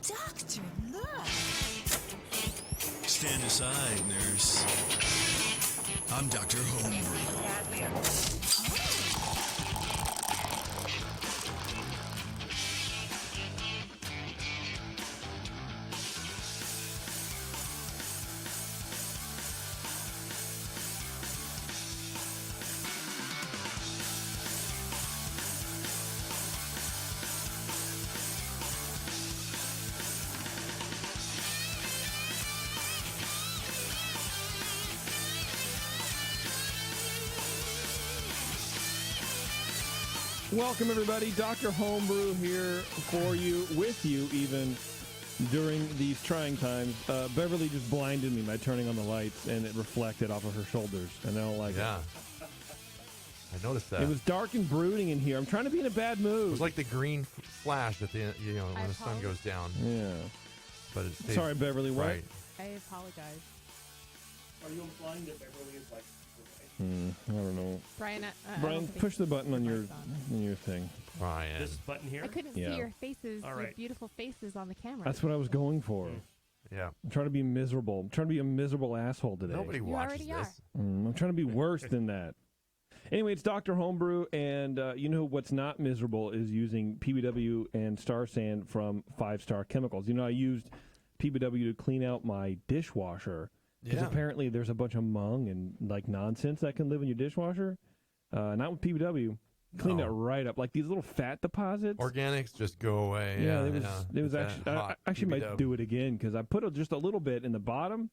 Doctor, look. Stand aside, nurse. I'm Dr. Homebrew. Welcome, everybody. Dr. Homebrew here for you, with you even, during these trying times. Beverly just blinded me by turning on the lights, and it reflected off of her shoulders, and I don't like it. I noticed that. It was dark and brooding in here. I'm trying to be in a bad mood. It was like the green flash at the end, when the sun goes down. Yeah. But it stays Sorry, Beverly, what? Right. I apologize. Are you implying that Beverly is like... I don't know. Brian, Brian, push the button on your thing. Brian. This button here? I couldn't Yeah. see your faces, All your right. beautiful faces on the camera. That's what I was going for. Yeah. I'm trying to be miserable. I'm trying to be a miserable asshole today. Nobody You watches already this. I'm trying to be worse than that. Anyway, it's Dr. Homebrew, and you know what's not miserable is using PBW and Star Sand from 5 Star Chemicals. You know, I used PBW to clean out my dishwasher because Yeah. apparently there's a bunch of mung and like nonsense that can live in your dishwasher. Not with PBW. Cleaned it right up, like these little fat deposits. Organics just go away. Yeah, Yeah, it was With actually. that I hot actually might PBW. do it again because I put just a little bit in the bottom,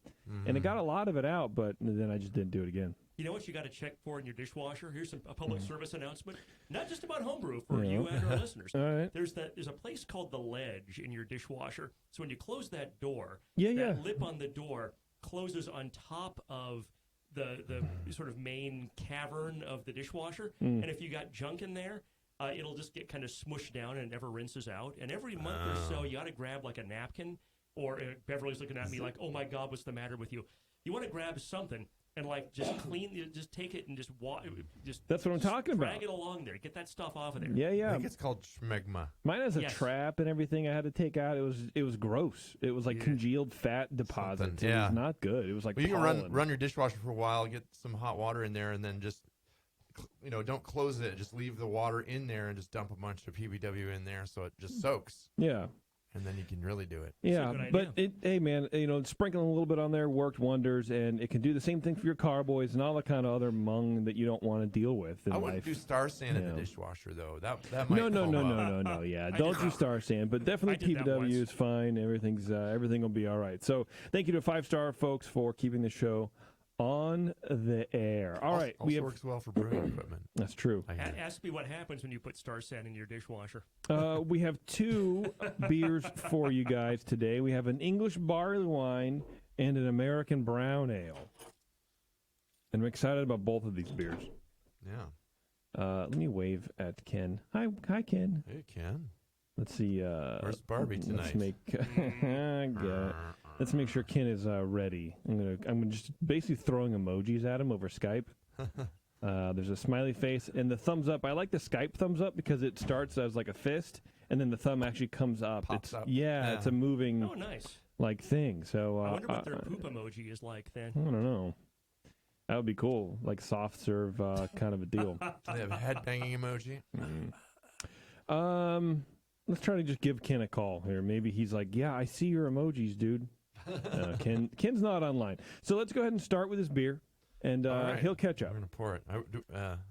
and it got a lot of it out, but then I just didn't do it again. You know what you got to check for in your dishwasher? Here's a public service announcement. Not just about homebrew for you and our listeners. All right. There's a place called the ledge in your dishwasher. So when you close that door, Yeah, that yeah. lip on the door closes on top of the sort of main cavern of the dishwasher. And if you got junk in there, it'll just get kind of smushed down and it never rinses out. And every month or so, you got to grab like a napkin, or Beverly's looking at me like, "Oh my God, what's the matter with you?" You want to grab something and like just just take it and just That's what I'm talking about. Drag it along there, get that stuff off of there. Yeah, I yeah. think it's called schmegma. Mine has a Yes. trap and everything I had to take out. It was gross. It was like congealed fat deposits. Something, It yeah. was not good. It was like Well, you can pollen. run your dishwasher for a while, get some hot water in there, and then just, don't close it. Just leave the water in there and just dump a bunch of PBW in there so it just soaks. Yeah. And then you can really do it. Yeah, good but idea. hey man, sprinkling a little bit on there worked wonders, and it can do the same thing for your carboys and all the kind of other mung that you don't want to deal with in I wouldn't life. do Star Sand in Yeah. the dishwasher, though. That might No. Yeah, don't do Star Sand, but definitely I did that PBW once. is fine. Everything will be all right. So thank you to 5 Star folks for keeping the show on the air. All right, Also works well for brewing equipment. That's true. I hear. Ask me what happens when you put Star Sand in your dishwasher. We have 2 beers for you guys today. We have an English barley wine and an American brown ale. And I'm excited about both of these beers. Yeah. Let me wave at Ken. Hi, Ken. Hey, Ken. Let's see. Where's Barbie Let's tonight? let's make sure Ken is ready. I'm just basically throwing emojis at him over Skype. There's a smiley face and the thumbs up. I like the Skype thumbs up because it starts as like a fist and then the thumb actually comes up. Pops up. Yeah, it's a moving Oh, nice. like thing. So I wonder what their poop emoji is like then. I don't know. That would be cool, like soft serve kind of a deal. They have a head banging emoji. Let's try to just give Ken a call here. Maybe he's like, yeah, I see your emojis, dude. Ken's not online. So let's go ahead and start with his beer, and right. he'll catch up. We're going to pour it.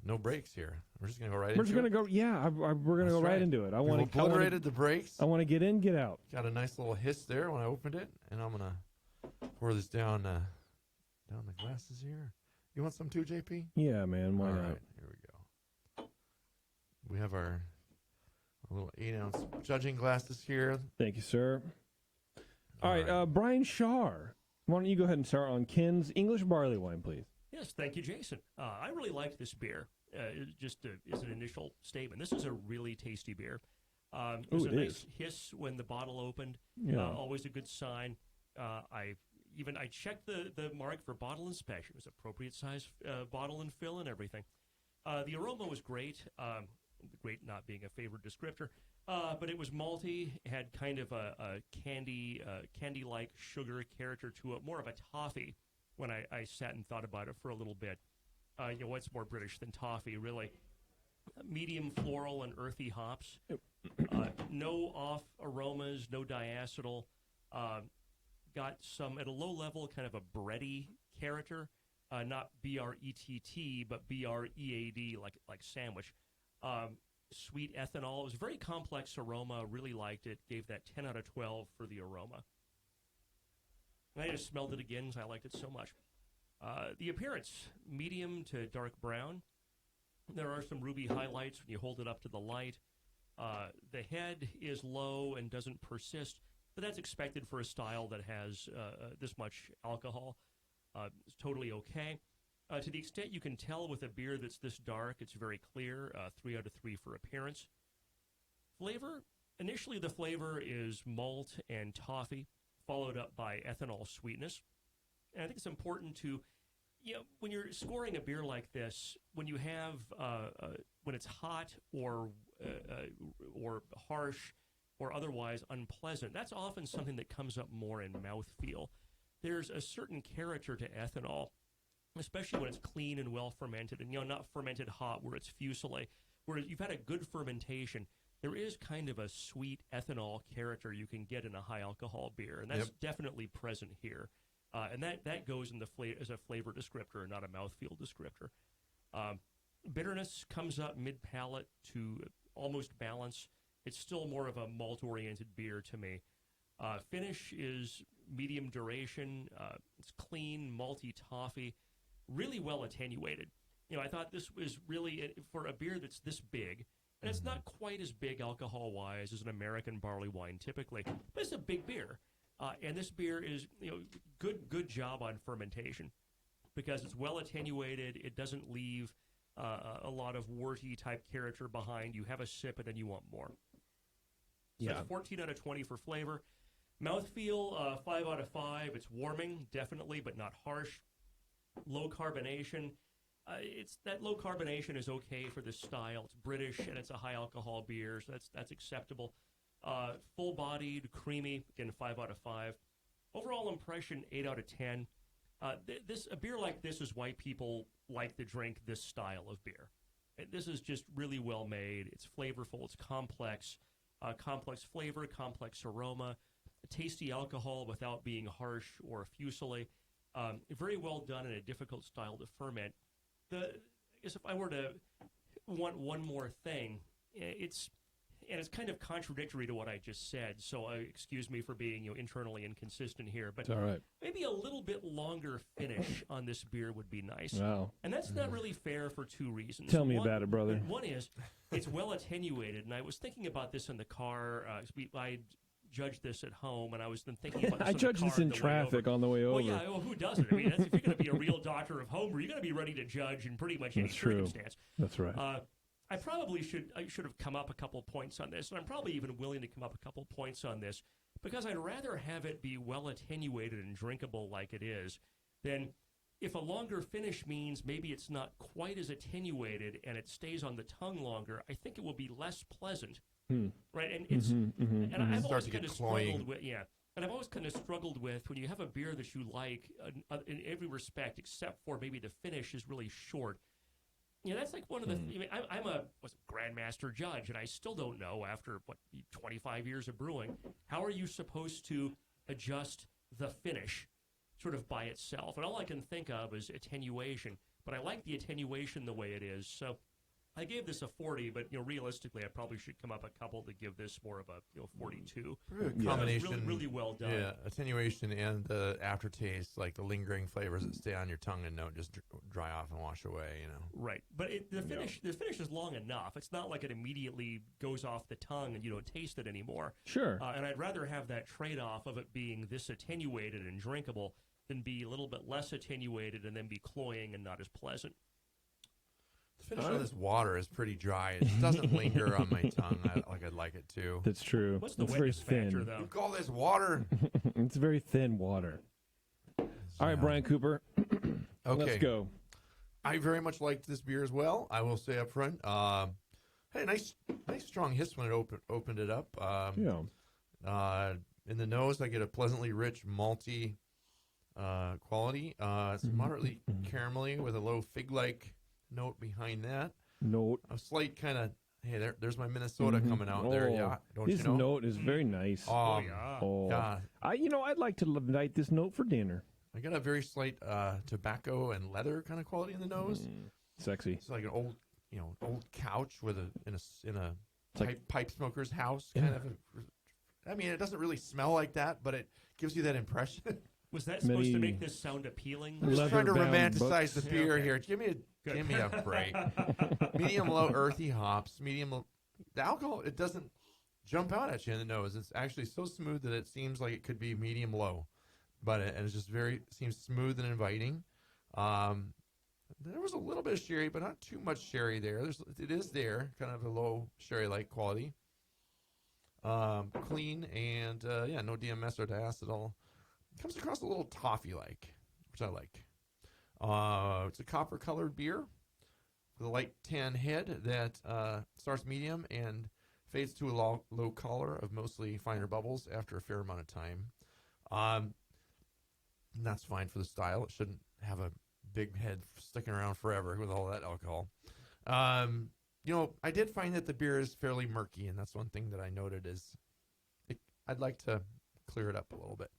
No breaks here. We're just going to go right We're into just going to it. go, yeah, we're going to go That's right right. into it. I We've want obliterated the brakes. I want to get in, get out. Got a nice little hiss there when I opened it, and I'm going to pour this down the glasses here. You want some too, JP? Yeah, man, why All not? right, here we go. We have our little 8-ounce judging glasses here. Thank you, sir. All right, Brian Shar, why don't you go ahead and start on Ken's English barley wine, please? Yes, thank you, Jason. I really like this beer. Just as an initial statement, this is a really tasty beer. There's a nice hiss when the bottle opened. Yeah. Always a good sign. I checked the mark for bottle inspection. It was appropriate size bottle and fill and everything. The aroma was great. great not being a favorite descriptor. But it was malty, had kind of a candy-like sugar character to it, more of a toffee when I sat and thought about it for a little bit. What's more British than toffee, really? Medium floral and earthy hops. No off aromas, no diacetyl. Got some, at a low level, kind of a bready character. Not B-R-E-T-T, but B-R-E-A-D, like sandwich. Sweet ethanol. It was a very complex aroma. Really liked it. Gave that 10 out of 12 for the aroma. And I just smelled it again because I liked it so much. The appearance, medium to dark brown. There are some ruby highlights when you hold it up to the light. The head is low and doesn't persist, but that's expected for a style that has this much alcohol. It's totally okay. To the extent you can tell with a beer that's this dark, it's very clear, 3 out of 3 for appearance. Flavor, initially the flavor is malt and toffee, followed up by ethanol sweetness. And I think it's important to, when you're scoring a beer like this, when you have, when it's hot or harsh or otherwise unpleasant, that's often something that comes up more in mouthfeel. There's a certain character to ethanol, especially when it's clean and well fermented, and not fermented hot where it's fusillé, where you've had a good fermentation. There is kind of a sweet ethanol character you can get in a high alcohol beer, and that's definitely present here. And that goes in as a flavor descriptor, not a mouthfeel descriptor. Bitterness comes up mid-palate to almost balance. It's still more of a malt-oriented beer to me. Finish is medium duration. It's clean, malty toffee, really well attenuated. I thought this was really, for a beer that's this big, and it's not quite as big alcohol-wise as an American barley wine typically, but it's a big beer. And this beer is, good job on fermentation because it's well attenuated. It doesn't leave a lot of worty type character behind. You have a sip and then you want more. So that's 14 out of 20 for flavor. Mouthfeel, 5 out of 5. It's warming, definitely, but not harsh. Low carbonation. It's that low carbonation is okay for this style. It's British and it's a high alcohol beer, so that's acceptable. Full-bodied, creamy, again 5 out of 5. Overall impression 8 out of 10. A beer like this is why people like to drink this style of beer. This is just really well made. It's flavorful. It's complex, complex flavor, complex aroma, tasty alcohol without being harsh or fusillé. Very well done in a difficult style to ferment. I guess if I were to want one more thing, it's kind of contradictory to what I just said, so excuse me for being internally inconsistent here, but it's all right. Maybe a little bit longer finish on this beer would be nice. Wow. And that's not really fair for 2 reasons. Tell me about it, brother. One is it's well attenuated, and I was thinking about this in the car. I judged this at home, and I was then thinking about this I judged this in traffic on the way over. Well, yeah, who doesn't? I mean, if you're going to be a real doctor of homebrew, you're going to be ready to judge in pretty much any circumstance. That's right. I should have come up a couple points on this, and I'm probably even willing to come up a couple points on this, because I'd rather have it be well attenuated and drinkable like it is than if a longer finish means maybe it's not quite as attenuated and it stays on the tongue longer. I think it will be less pleasant, right? And it's I've always kind of struggled with and I've always kind of struggled with when you have a beer that you like in every respect except for maybe the finish is really short. That's like one of the. I'm a grandmaster judge, and I still don't know after 25 years of brewing, how are you supposed to adjust the finish, sort of by itself? And all I can think of is attenuation. But I like the attenuation the way it is. So I gave this a 40, but realistically, I probably should come up a couple to give this more of a 42. Combination, really, really well done. Yeah, attenuation and the aftertaste, like the lingering flavors that stay on your tongue and don't just dry off and wash away. Right, but the finish is long enough. It's not like it immediately goes off the tongue and you don't taste it anymore. Sure. And I'd rather have that trade-off of it being this attenuated and drinkable than be a little bit less attenuated and then be cloying and not as pleasant. The finish of this water is pretty dry. It doesn't linger on my tongue like I'd like it to. That's true. What's the it's wetness very thin. factor, though? You call this water? It's very thin water. All right, Brian Cooper. Okay. Let's go. I very much liked this beer as well. I will say up front. Had Had a nice strong hiss when it opened it up. In the nose, I get a pleasantly rich malty quality. It's moderately caramelly with a low fig-like note behind that. Note. A slight kind of, hey, there's my Minnesota coming out there. Yeah, don't His you know? note is very nice. yeah. Yeah. I'd like to invite this note for dinner. I got a very slight tobacco and leather kind of quality in the nose. Sexy. It's like an old couch with in a like- pipe smoker's house kind of. I mean, it doesn't really smell like that, but it gives you that impression. Was that supposed to Many- make this sound appealing? I'm just trying to Leather-bound romanticize the books. beer Okay. here. Give me a break. Medium low earthy hops. The alcohol, it doesn't jump out at you in the nose. It's actually so smooth that it seems like it could be medium low, but it's just seems smooth and inviting. There was a little bit of sherry, but not too much sherry there. It is there, kind of a low sherry-like quality. Clean and no DMS or diacetyl. Comes across a little toffee-like, which I like. It's a copper-colored beer with a light tan head that starts medium and fades to a low color of mostly finer bubbles after a fair amount of time. And that's fine for the style. It shouldn't have a big head sticking around forever with all that alcohol. I did find that the beer is fairly murky, and that's one thing that I noted I'd like to clear it up a little bit.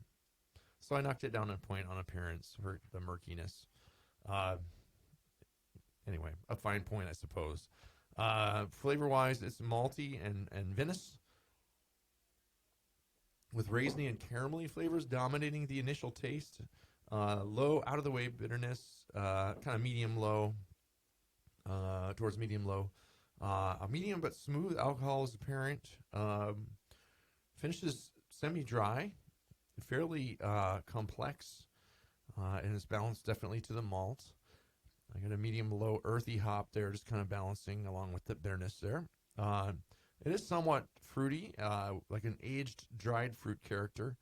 So I knocked it down a point on appearance for the murkiness. Anyway, a fine point, I suppose. Flavor-wise, it's malty and vinous, with raisiny and caramelly flavors dominating the initial taste. Low, out-of-the-way bitterness, kind of medium-low, towards medium-low. A medium but smooth alcohol is apparent. Finishes semi-dry, fairly complex, and is balanced definitely to the malt. I got a medium-low earthy hop there, just kind of balancing along with the bitterness there. It is somewhat fruity, like an aged dried fruit character.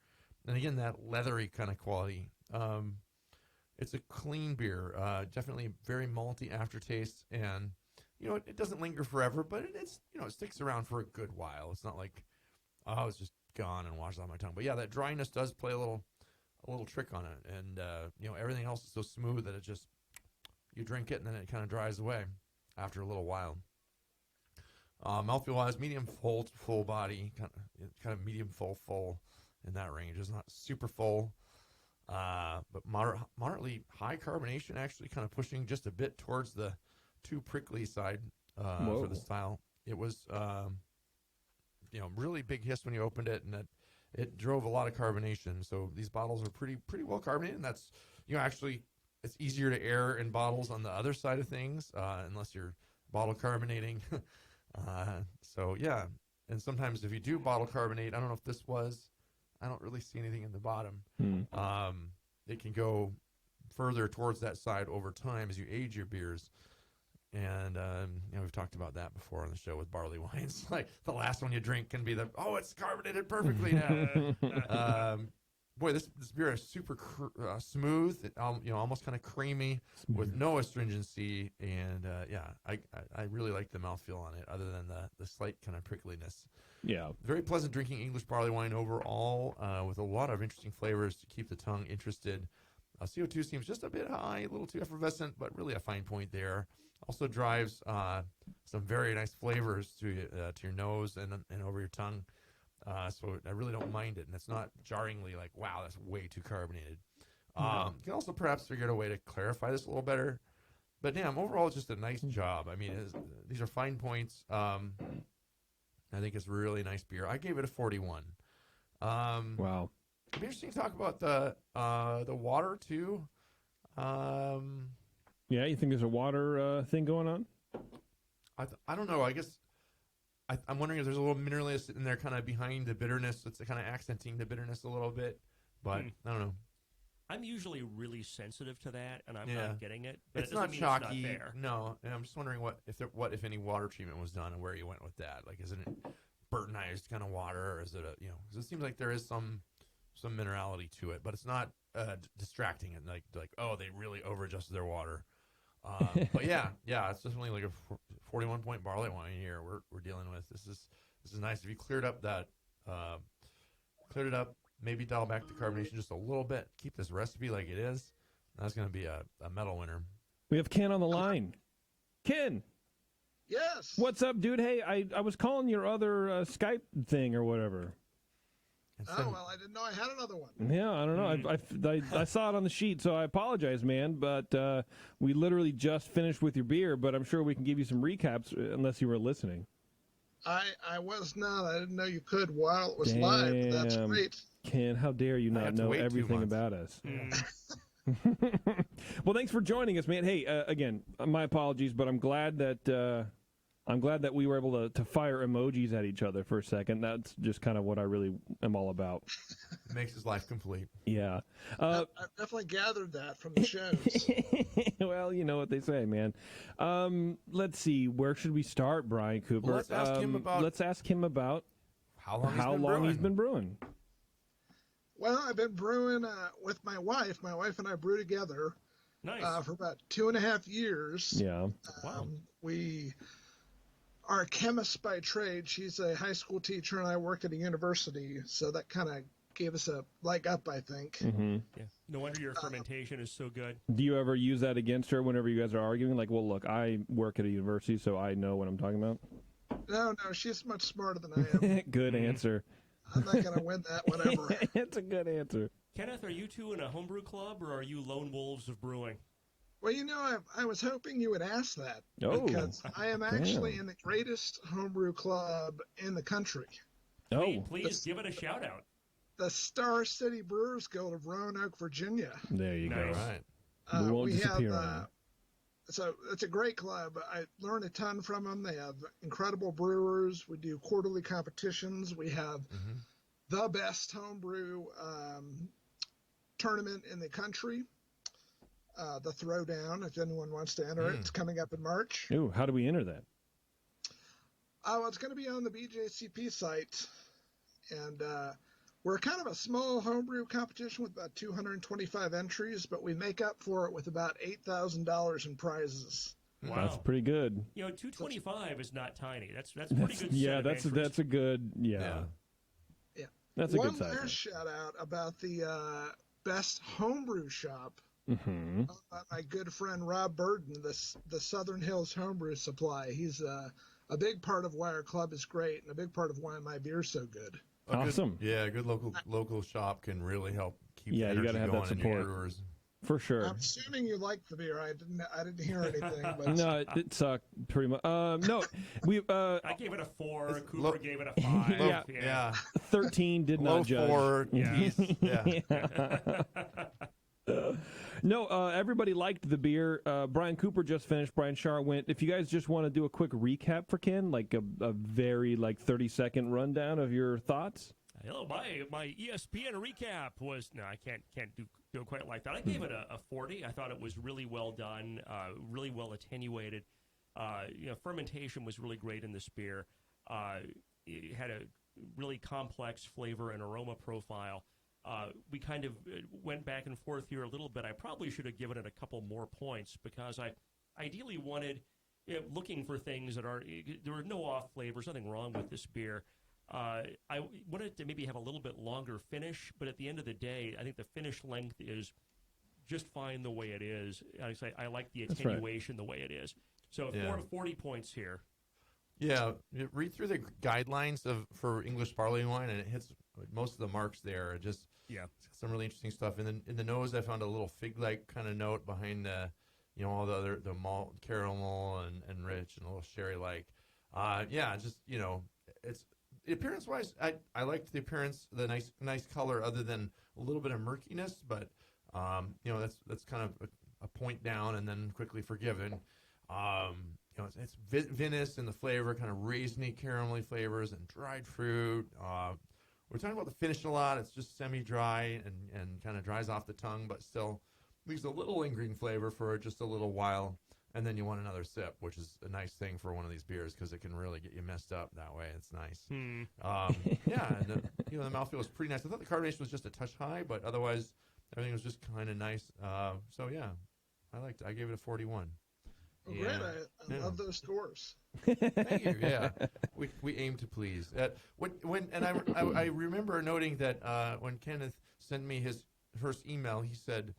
And again, that leathery kind of quality. It's a clean beer, definitely very malty aftertaste, and it doesn't linger forever, but it sticks around for a good while. It's not like it's just gone and washes off my tongue. But yeah, that dryness does play a little trick on it, and everything else is so smooth that it just, you drink it and then it kind of dries away after a little while. Mouthfeel wise, medium full body, kind of medium full in that range. It's not super full, but moderately high carbonation, actually kind of pushing just a bit towards the too prickly side for the style. It was really big hiss when you opened it, and it drove a lot of carbonation. So these bottles are pretty well carbonated, and that's actually it's easier to air in bottles on the other side of things unless you're bottle carbonating. So yeah, and sometimes if you do bottle carbonate, I don't know if this was, I don't really see anything in the bottom. It can go further towards that side over time as you age your beers. And we've talked about that before on the show with barley wines. Like the last one you drink can be it's carbonated perfectly now. Boy, this beer is super smooth, almost kind of creamy with no astringency, and I really like the mouthfeel on it, other than the slight kind of prickliness. Yeah, very pleasant drinking English barley wine overall, with a lot of interesting flavors to keep the tongue interested. CO2 seems just a bit high, a little too effervescent, but really a fine point there. Also drives some very nice flavors to your nose and over your tongue. So I really don't mind it, and it's not jarringly like, wow, that's way too carbonated. You can also perhaps figure out a way to clarify this a little better. But damn, overall, it's just a nice job. I mean, these are fine points. I think it's a really nice beer. I gave it a 41. Wow. It'd be interesting to talk about the water too. Yeah, you think there's a water thing going on? I don't know. I guess I'm wondering if there's a little mineralness in there, kind of behind the bitterness. It's kind of accenting the bitterness a little bit, but I don't know. I'm usually really sensitive to that, and I'm Yeah. not getting it. But It's it doesn't not mean chalky. It's not there. No, and I'm just wondering what if any water treatment was done and where you went with that. Like, isn't it Burtonized kind of water, or is it because it seems like there is some minerality to it, but it's not distracting and like oh, they really over adjusted their water. But yeah, it's definitely like a 41-point barley wine here we're dealing with. This is nice. If you cleared up that, maybe dial back the carbonation just a little bit. Keep this recipe like it is. That's going to be a medal winner. We have Ken on the line. Ken, Yes. what's up, dude? Hey, I was calling your other Skype thing or whatever. Oh, well, I didn't know I had another one. Yeah, I don't know. I saw it on the sheet, so I apologize, man. But we literally just finished with your beer, but I'm sure we can give you some recaps unless you were listening. I was not. I didn't know you could while it was live. But that's Damn. great. Ken, how dare you not have to know wait 2 everything months. about us? Mm. Well, thanks for joining us, man. Hey, again, my apologies, but I'm glad that we were able to fire emojis at each other for a second. That's just kind of what I really am all about. It makes his life complete. Yeah. I've definitely gathered that from the shows. Well, you know what they say, man. Let's see. Where should we start, Brian Cooper? Well, let's ask him about how long he's been brewing. Well, I've been brewing with my wife. My wife and I brew together Nice. for about 2.5 years. Yeah. Wow. We are chemists by trade. She's a high school teacher, and I work at a university, so that kind of gave us a leg up, I think. Mm-hmm. Yeah. No wonder your fermentation is so good. Do you ever use that against her whenever you guys are arguing? Like, well, look, I work at a university, so I know what I'm talking about. No, she's much smarter than I am. Good answer. I'm not going to win that, whatever. It's a good answer. Kenneth, are you two in a homebrew club, or are you lone wolves of brewing? Well, I was hoping you would ask that. Oh. Because I am actually in the greatest homebrew club in the country, Please give it a shout out. the Star City Brewers Guild of Roanoke, Virginia. There you Nice. go. Right. We won't we disappear have, on you. so it's a great club. I learned a ton from them. They have incredible brewers. We do quarterly competitions. We have the best homebrew tournament in the country. The Throwdown, if anyone wants to enter it, it's coming up in March. Ooh, how do we enter that? Well, it's going to be on the BJCP site, and we're kind of a small homebrew competition with about 225 entries, but we make up for it with about $8,000 in prizes. Wow. That's pretty good. 225 is not tiny. That's pretty good. Yeah, set of that's a good. Yeah. Yeah. That's a One good size. last shout out about the best homebrew shop. Mm-hmm. My good friend Rob Burden, the Southern Hills Homebrew Supply. He's a big part of why our club is great and a big part of why my beer's so good. Awesome. A good local shop can really help keep Yeah, the you energy gotta have going that in your support. brewers. For sure. I'm assuming you liked the beer. I didn't hear anything. But No, it sucked pretty much. No, we I gave it a 4. Cooper low- gave it a 5. Yeah. Yeah. 13 did Low not judge. 4. Yeah. Geese. Yeah. No, everybody liked the beer. Brian Cooper just finished. Brian Shar went. If you guys just want to do a quick recap for Ken, like a very 30-second rundown of your thoughts. Hello, my ESPN recap was I can't do it quite like that. I gave it a 40. I thought it was really well done, really well attenuated. Fermentation was really great in this beer. It had a really complex flavor and aroma profile. We kind of went back and forth here a little bit. I probably should have given it a couple more points because I ideally wanted, looking for things that there were no off flavors, nothing wrong with this beer. I wanted to maybe have a little bit longer finish, but at the end of the day, I think the finish length is just fine the way it is. I like the That's right. attenuation the way it is. So 40 points here. Yeah, you read through the guidelines for English barley wine, and it hits most of the marks there. It's got some really interesting stuff. In the nose, I found a little fig-like kind of note behind all the malt, caramel, and rich, and a little sherry-like. It's appearance-wise, I liked the appearance, the nice color, other than a little bit of murkiness, but that's kind of a point down and then quickly forgiven. It's vinous in the flavor, kind of raisiny, caramelly flavors, and dried fruit. We're talking about the finish a lot. It's just semi-dry and kind of dries off the tongue, but still leaves a little lingering flavor for just a little while. And then you want another sip, which is a nice thing for one of these beers because it can really get you messed up that way. It's nice. And the mouthfeel was pretty nice. I thought the carbonation was just a touch high, but otherwise everything was just kind of nice. I liked it. I gave it a 41. Oh, Yeah. great! I Yeah. love those scores. Thank you. Yeah, we aim to please. I remember noting that when Kenneth sent me his first email, he said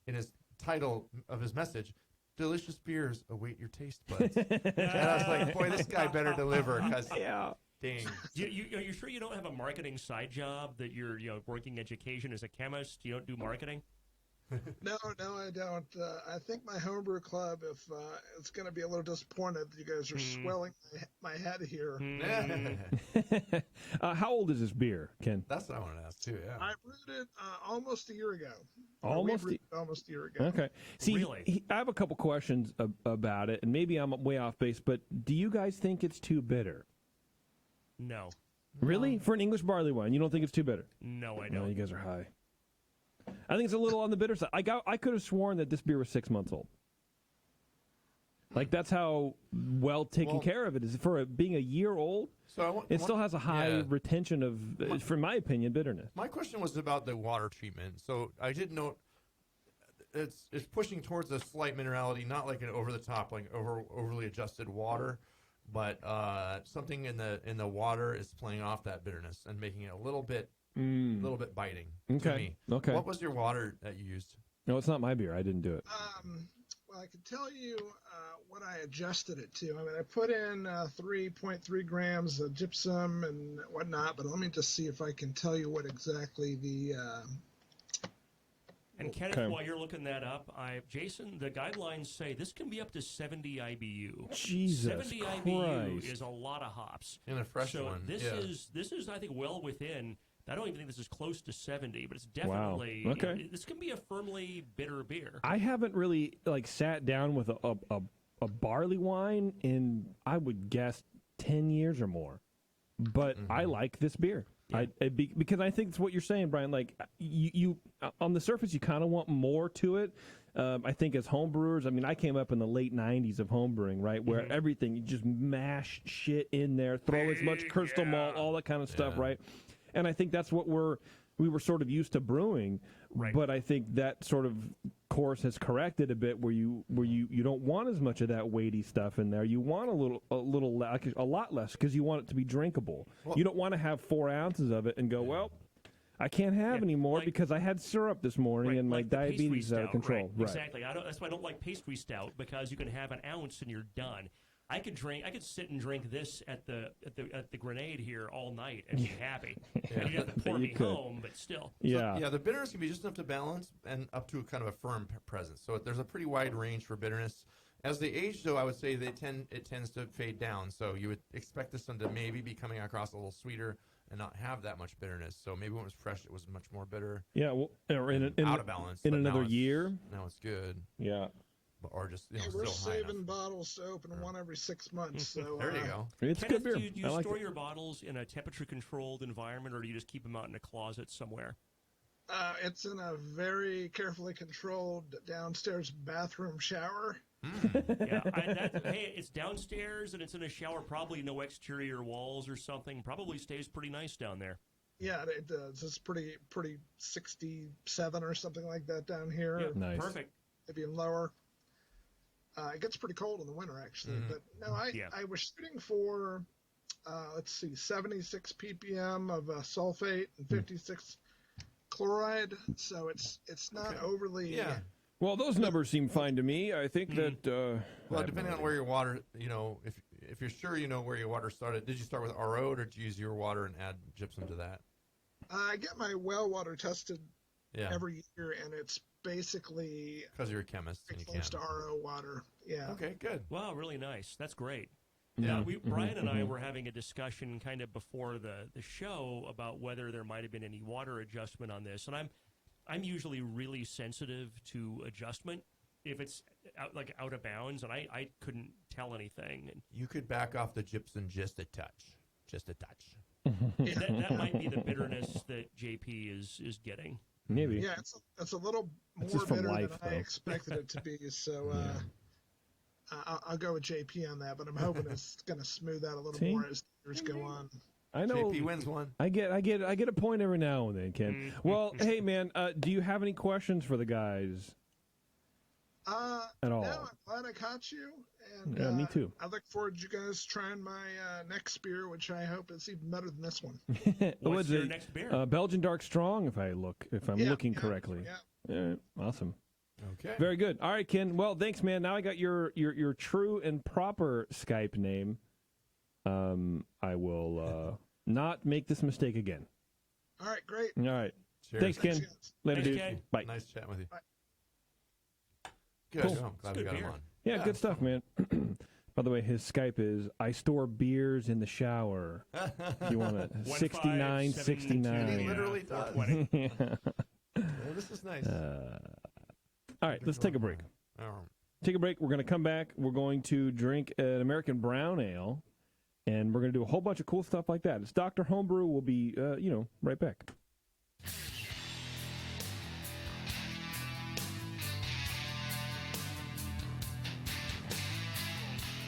in his title of his message, "Delicious beers await your taste buds." And I was like, boy, this guy better deliver, because Yeah. dang. Are you sure you don't have a marketing side job, that you're working education as a chemist? You don't do marketing? No, I don't. I think my homebrew club, if it's going to be a little disappointed that you guys are swelling my head here. How old is this beer, Ken? That's what I wanted to ask too. Yeah. I brewed it almost a year ago. Almost We brewed it almost a year ago. Okay. See, Really? I have a couple questions about it, and maybe I'm way off base, but do you guys think it's too bitter? No. Really? For an English barley wine, you don't think it's too bitter? No, I No, don't. you guys are high. I think it's a little on the bitter side. I could have sworn that this beer was 6 months old. Like, that's how well taken care of it is. For being a year old, So it still has a high retention of, for my opinion, bitterness. My question was about the water treatment. So I did note it's pushing towards a slight minerality, not like an over the top, like overly adjusted water, but something in the water is playing off that bitterness and making it a little bit biting to me. Okay. What was your water that you used? No, it's not my beer. I didn't do it. Well, I can tell you what I adjusted it to. I mean, I put in 3.3 grams of gypsum and whatnot, but let me just see if I can tell you what exactly the. And Kenneth, while you're looking that up, Jason, the guidelines say this can be up to 70 IBU. Jesus 70 Christ. IBU is a lot of hops. In a fresh so one. this is I think well within. I don't even think this is close to 70, but it's definitely Okay. This can be a firmly bitter beer. I haven't really sat down with a barley wine in, I would guess, 10 years or more. But I like this beer. Yeah. Because I think it's what you're saying, Brian. Like, you on the surface, you kind of want more to it. I think as homebrewers, I mean, I came up in the late 90s of homebrewing, right? Where everything, you just mash shit in there, throw as much crystal malt, all that kind of stuff, right? And I think that's what we were sort of used to brewing. Right. But I think that sort of course has corrected a bit where you don't want as much of that weighty stuff in there. You want a lot less, because you want it to be drinkable. You don't want to have 4 ounces of it and go, well, I can't have any more because I had syrup this morning and my like the pastry diabetes is out of stout, control. Right. Exactly. That's why I don't like pastry stout, because you can have an ounce and you're done. I could sit and drink this at the Grenade here all night and be happy. And you'd have to pour me home, but still. Yeah. So, the bitterness can be just enough to balance and up to kind of a firm presence. So there's a pretty wide range for bitterness. As they age, though, I would say it tends to fade down. So you would expect this one to maybe be coming across a little sweeter and not have that much bitterness. So maybe when it was fresh, it was much more bitter. Yeah, well, or out of balance. in but another now year. Now it's good. Yeah. Or just We're still high saving enough. bottles to open one every 6 months. So There you go. It's Kenneth, good beer. do you I like store it. your bottles in a temperature-controlled environment, or do you just keep them out in a closet somewhere? It's in a very carefully controlled downstairs bathroom shower. Yeah, hey, it's downstairs and it's in a shower. Probably no exterior walls or something. Probably stays pretty nice down there. Yeah, it does. It's pretty 67 or something like that down here. Yeah, Nice. Perfect. Maybe even lower. It gets pretty cold in the winter, actually. But no, I was shooting for, 76 ppm of sulfate and 56 chloride. So it's not overly. Yeah. Well, those numbers seem fine to me. I think that. Well, depending on where your water, if you're sure you know where your water started, did you start with RO or did you use your water and add gypsum to that? I get my well water tested Yeah. every year, and it's basically Because you're a chemist and you close can. to RO water. Yeah. Okay, good. Wow, really nice. That's great. Yeah. Brian and I were having a discussion kind of before the show about whether there might have been any water adjustment on this, and I'm usually really sensitive to adjustment if it's out of bounds, and I couldn't tell anything. And You could back off the gypsum just a touch. Just a touch. that might be the bitterness that JP is getting. Maybe. Yeah, it's a little That's more just from bitter life, than I though. expected it to be. So I'll go with JP on that, but I'm hoping it's going to smooth out a little See? more as the years go on. I know. JP wins one. I get a point every now and then, Ken. Well, hey man, do you have any questions for the guys? At At all? No, I'm glad I caught you. And Yeah, me too. I look forward to you guys trying my next beer, which I hope is even better than this one. What's your next beer? Belgian Dark Strong, if I'm looking correctly. Yeah. All right, awesome. Okay. Very good. All right, Ken. Well, thanks, man. Now I got your true and proper Skype name. I will not make this mistake again. All right, great. All right. Cheers. Thanks, Ken. Thanks, Later, Thanks, dude. Ken. Bye. Nice chatting with you. Bye. Good. Cool. I'm glad we Good got him beer. on. Yeah, good stuff, man. By the way, his Skype is I store beers in the shower. If you want to 6969. He literally does. 420. Yeah. Oh, this is nice. All right, let's take a break. All right. Take a break. We're going to come back. We're going to drink an American brown ale, and we're going to do a whole bunch of cool stuff like that. It's Dr. Homebrew. We'll be, right back.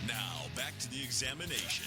Now, back to the examination.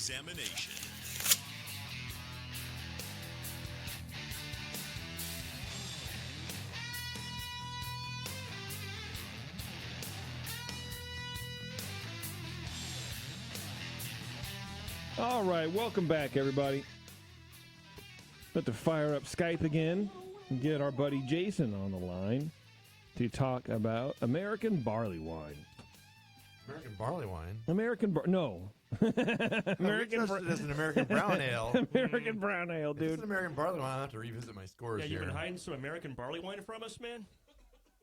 examination. All right, welcome back, everybody. About to fire up Skype again. get our buddy Jason on the line to talk about American barley wine. American barley wine. No. American It as an American brown ale. American brown ale, If it's dude. an American barley wine, I'll have to revisit my scores Yeah, here. you've been hiding some American barley wine from us, man?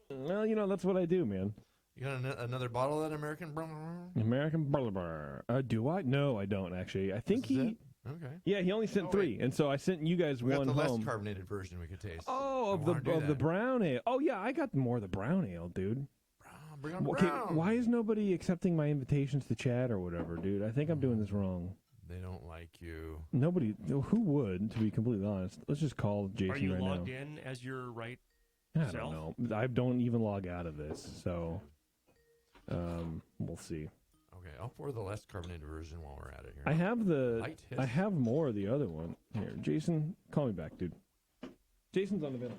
Well, that's what I do, man. You got another bottle of that American brown? American barley bar. Do I? No, I don't actually. I think This is he. it? Okay. Yeah, he only sent 3, and so I sent you guys We got one the less home. carbonated version we could taste. Oh, I of wanna do the that. brown ale. Oh yeah, I got more of the brown ale, dude. Bring on Okay, brown. why is nobody accepting my invitations to chat or whatever, dude? I think I'm doing this wrong. They don't like you. Nobody, who would, to be completely honest? Let's just call Jason Are you right logged now. in as your right I self? don't know. I don't even log out of this, so we'll see. Okay, I'll pour the less carbonated version while we're at it here. I have Light hiss. I have more of the other one here. Jason, call me back, dude. Jason's on the bill.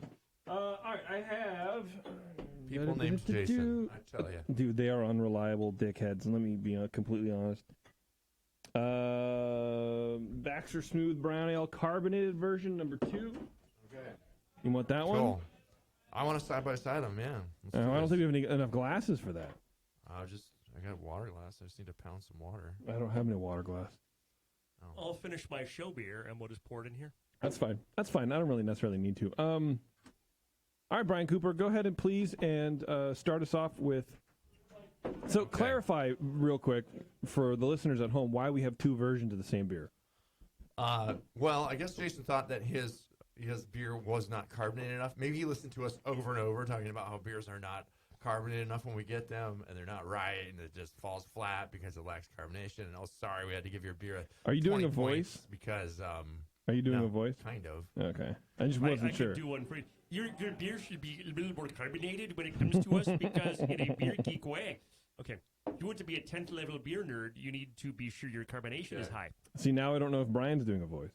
All right, I have People named Jason, I tell you. Dude, they are unreliable dickheads. Let me be completely honest. Baxter Smooth Brown Ale carbonated version number 2. Okay. You want that one? Cool. I want to side by side them, yeah. I don't think we have enough glasses for that. I got a water glass. I just need to pound some water. I don't have any water glass. I'll finish my show beer and we'll just pour it in here. That's fine. That's fine. I don't really necessarily need to. All right, Brian Cooper, go ahead and please start us off with. So clarify real quick for the listeners at home why we have 2 versions of the same beer. Well, I guess Jason thought that his beer was not carbonated enough. Maybe he listened to us over and over talking about how beers are not carbonated enough when we get them, and they're not right, and it just falls flat because it lacks carbonation. And sorry, we had to give your beer. Are you doing 20 a voice? points because Are you doing no, a voice? Kind of. Okay, I just wasn't I sure. could do one for you. Your beer should be a little more carbonated when it comes to us because in a beer geek way. Okay, if you want to be a 10th level beer nerd, you need to be sure your carbonation is high. See, now I don't know if Brian's doing a voice.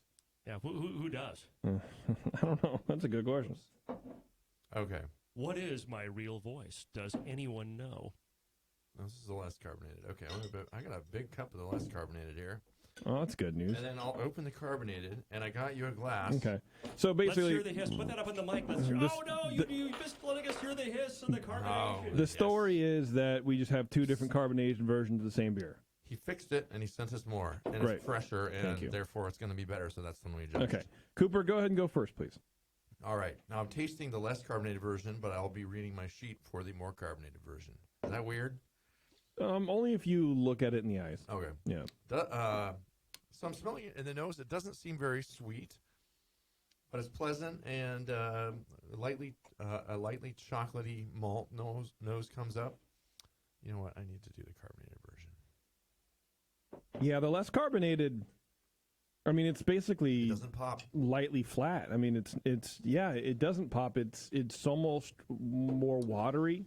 Yeah, who does? I don't know. That's a good question. Okay. What is my real voice? Does anyone know? This is the less carbonated. Okay, I got a big cup of the less carbonated here. Oh, that's good news. And then I'll open the carbonated, and I got you a glass. Okay, so basically, Let's hear the hiss. Put that up on the mic. Let's hear. This- Oh no, you just letting us hear the hiss and the carbonation. the story is that we just have 2 different carbonation versions of the same beer. He fixed it, and he sent us more, and Great. it's fresher, Thank you. and therefore it's going to be better, so that's the one we judged. Okay, Cooper, go ahead and go first, please. All right. Now I'm tasting the less carbonated version, but I'll be reading my sheet for the more carbonated version. Is that weird? Only if you look at it in the eyes. Okay. Yeah. So I'm smelling it in the nose. It doesn't seem very sweet, but it's pleasant and a lightly chocolatey malt nose comes up. You know what? I need to do the carbonated version. Yeah, the less carbonated. I mean, it's basically It doesn't pop. lightly flat. I mean, it doesn't pop. It's almost more watery.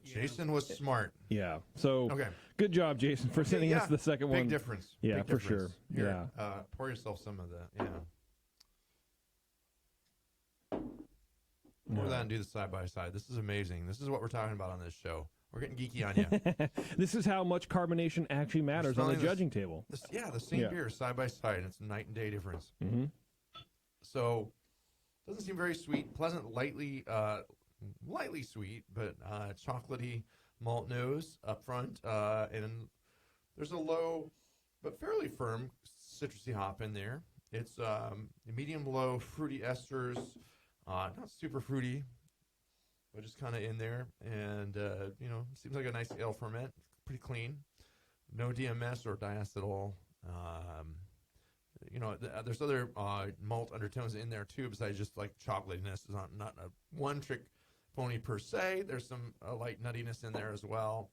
Jason was smart. Yeah. So Okay. good job, Jason, for sending Yeah, us the second Big one. difference. Yeah, Big for difference. sure. Here, Yeah. pour yourself some of the, Pour that and do the side by side. This is amazing. This is what we're talking about on this show. We're getting geeky on you. This is how much carbonation actually matters on the smelling this- judging table. The same Yeah. beer side by side, and it's a night and day difference. Mm-hmm. So, doesn't seem very sweet. Pleasant, lightly sweet, but chocolatey malt nose up front, and there's a low but fairly firm citrusy hop in there. It's medium low fruity esters, not super fruity, but just kind of in there, and seems like a nice ale ferment. Pretty clean, no DMS or diacetyl. There's other malt undertones in there too, besides just like chocolatiness. It's not a one-trick pony per se. There's some light nuttiness in there as well.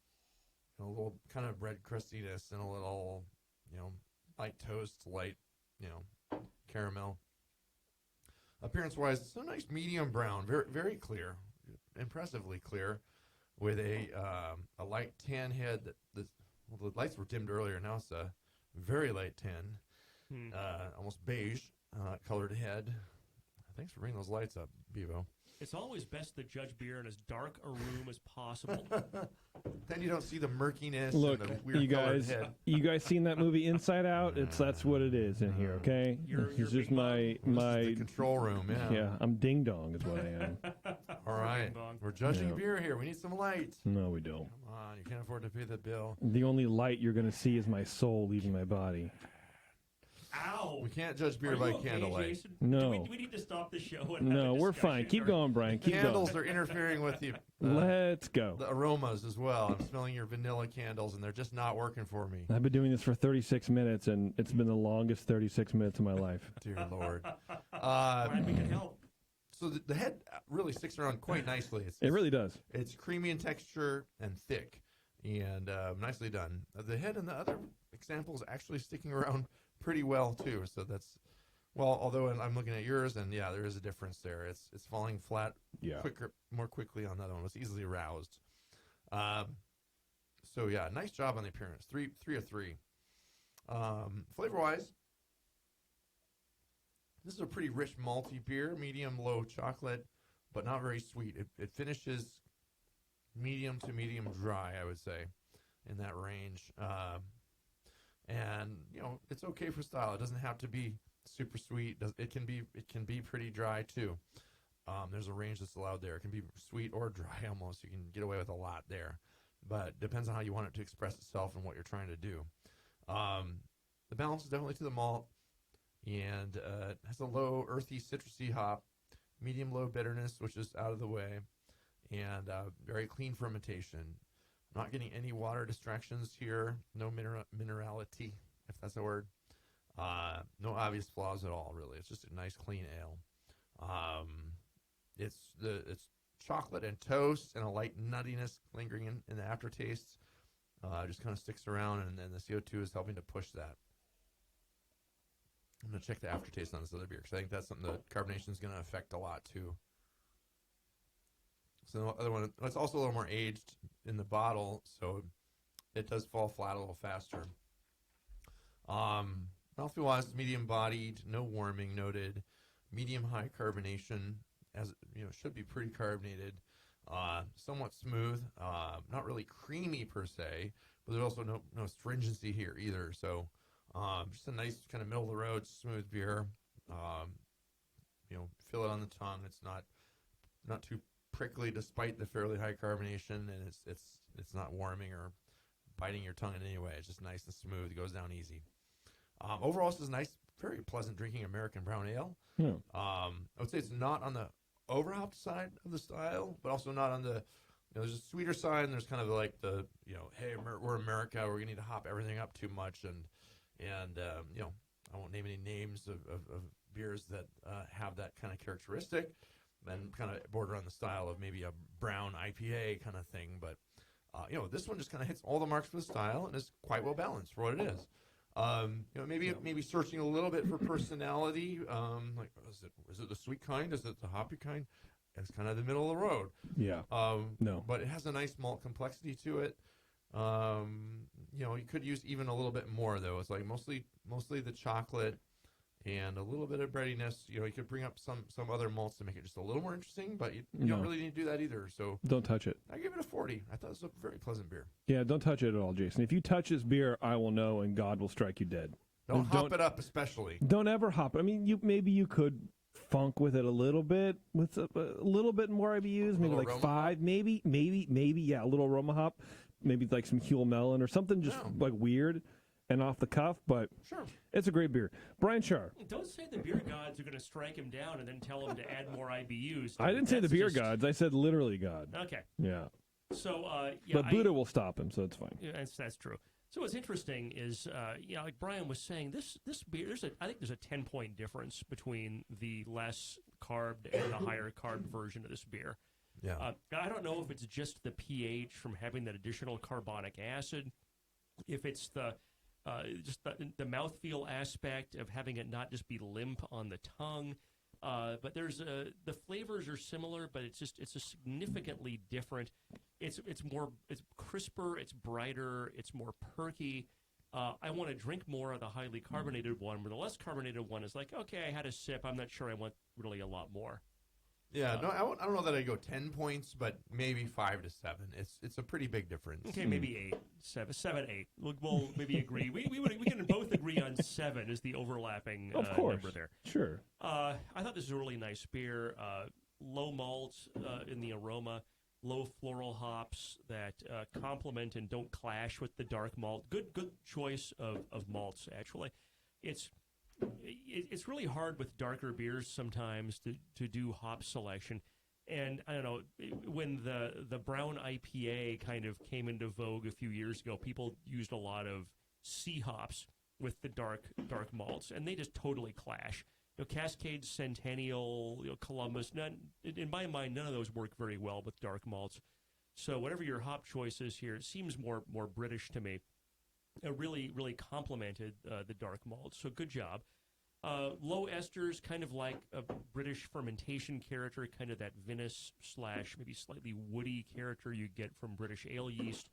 A little kind of bread crustiness and a little, light toast, light, caramel. Appearance-wise, it's a nice medium brown, very, very clear, impressively clear, with a light tan head. The lights were dimmed earlier. Now it's a very light tan, almost beige colored head. Thanks for bringing those lights up, Bevo. It's always best to judge beer in as dark a room as possible. then you don't see the murkiness Look, and the weird you colored guys, head. you guys seen that movie Inside Out? That's what it is in here. Okay, You're it's just Bing Bong. my This is the control room, yeah. yeah. I'm ding dong is what I am. All right. Bing Bong. We're judging Yeah. beer here. We need some light. No, we don't. Come on, you can't afford to pay the bill. The only light you're going to see is my soul leaving my body. Ow! We can't judge Are beer you by okay, candlelight. Jason? No. Do we need to stop the show? And have No, a we're fine. discussion, Keep or- going, Brian. Keep Candles going. are interfering with the Let's go. the aromas as well. I'm smelling your vanilla candles, and they're just not working for me. I've been doing this for 36 minutes, and it's been the longest 36 minutes of my life. Dear Lord. Glad we can help. So the head really sticks around quite nicely. It really does. It's creamy in texture and thick, and nicely done. The head and the other examples actually sticking around pretty well too. So that's although I'm looking at yours, and yeah, there is a difference there. It's falling flat Yeah. more quickly on the other one. It's easily aroused. So yeah, nice job on the appearance. Three of three. Flavor wise, this is a pretty rich malty beer, medium low chocolate, but not very sweet. It finishes medium to medium dry, I would say, in that range. And it's okay for style. It doesn't have to be super sweet. It can be pretty dry too. There's a range that's allowed there. It can be sweet or dry almost. You can get away with a lot there, but it depends on how you want it to express itself and what you're trying to do. The balance is definitely to the malt, and has a low earthy citrusy hop, medium low bitterness, which is out of the way, and very clean fermentation. Not getting any water distractions here. No minerality, if that's a word. No obvious flaws at all, really. It's just a nice, clean ale. It's chocolate and toast and a light nuttiness lingering in the aftertaste. Just kind of sticks around, and then the CO2 is helping to push that. I'm going to check the aftertaste on this other beer because I think that's something that carbonation is going to affect a lot, too. So the other one, it's also a little more aged in the bottle, so it does fall flat a little faster. Mouthfeel-wise, it's medium-bodied, no warming noted, medium-high carbonation, as should be pretty carbonated, somewhat smooth, not really creamy per se, but there's also no stringency here either. So just a nice kind of middle-of-the-road smooth beer. Feel it on the tongue. It's not too prickly despite the fairly high carbonation, and it's not warming or biting your tongue in any way. It's just nice and smooth. It goes down easy. Overall, this is a nice, very pleasant drinking American brown ale. Yeah. I would say it's not on the overhopped side of the style, but also not on the there's a sweeter side, and there's kind of like the hey, we're America, we're gonna need to hop everything up too much, and I won't name any names of beers that have that kind of characteristic, and kind of border on the style of maybe a brown IPA kind of thing. But this one just kind of hits all the marks for the style and is quite well balanced for what it is. Maybe searching a little bit for personality. Like, is it the sweet kind? Is it the hoppy kind? It's kind of the middle of the road. Yeah. No. But it has a nice malt complexity to it. You could use even a little bit more though. It's like mostly the chocolate and a little bit of breadiness. You could bring up some other malts to make it just a little more interesting, but you don't really need to do that either. So Don't touch it. I give it a 40. I thought it was a very pleasant beer. Yeah, don't touch it at all, Jason. If you touch this beer, I will know, and God will strike you dead. Don't hop it up, especially. Don't ever hop it. I mean, maybe you could funk with it a little bit with a little bit more IBUs, maybe like aroma 5, hop? maybe, yeah, a little aroma hop, maybe like some Huel Melon or something just like weird and off the cuff, but Sure. it's a great beer. Brian Sharp. Don't say the beer gods are going to strike him down and then tell him to add more IBUs. I didn't say the That's beer just- gods. I said literally God. Okay. Yeah. So, But Buddha will stop him, so it's fine. Yeah, that's true. So what's interesting is, like Brian was saying, this beer, I think there's a 10-point difference between the less carbed and the higher carb version of this beer. Yeah. I don't know if it's just the pH from having that additional carbonic acid, if it's just the mouthfeel aspect of having it not just be limp on the tongue. But the flavors are similar, but it's a significantly different. It's crisper, it's brighter, it's more perky. I want to drink more of the highly carbonated one, where the less carbonated one is like, okay, I had a sip, I'm not sure I want really a lot more. Yeah, no, I don't know that I'd go 10 points, but maybe 5 to 7. It's a pretty big difference. Okay, maybe 8, 7, 8. We'll maybe agree. We can both agree on 7 is the overlapping Of course. number there. Sure. I thought this was a really nice beer. Low malt in the aroma, low floral hops that complement and don't clash with the dark malt. Good choice of malts, actually. It's really hard with darker beers sometimes to do hop selection. And I don't know, when the brown IPA kind of came into vogue a few years ago, people used a lot of C hops with the dark malts, and they just totally clash. Cascade, Centennial, Columbus, in my mind, none of those work very well with dark malts. So whatever your hop choice is here, it seems more British to me. It really complemented the dark malt, so good job. Low esters, kind of like a British fermentation character, kind of that vinous / maybe slightly woody character you get from British ale yeast.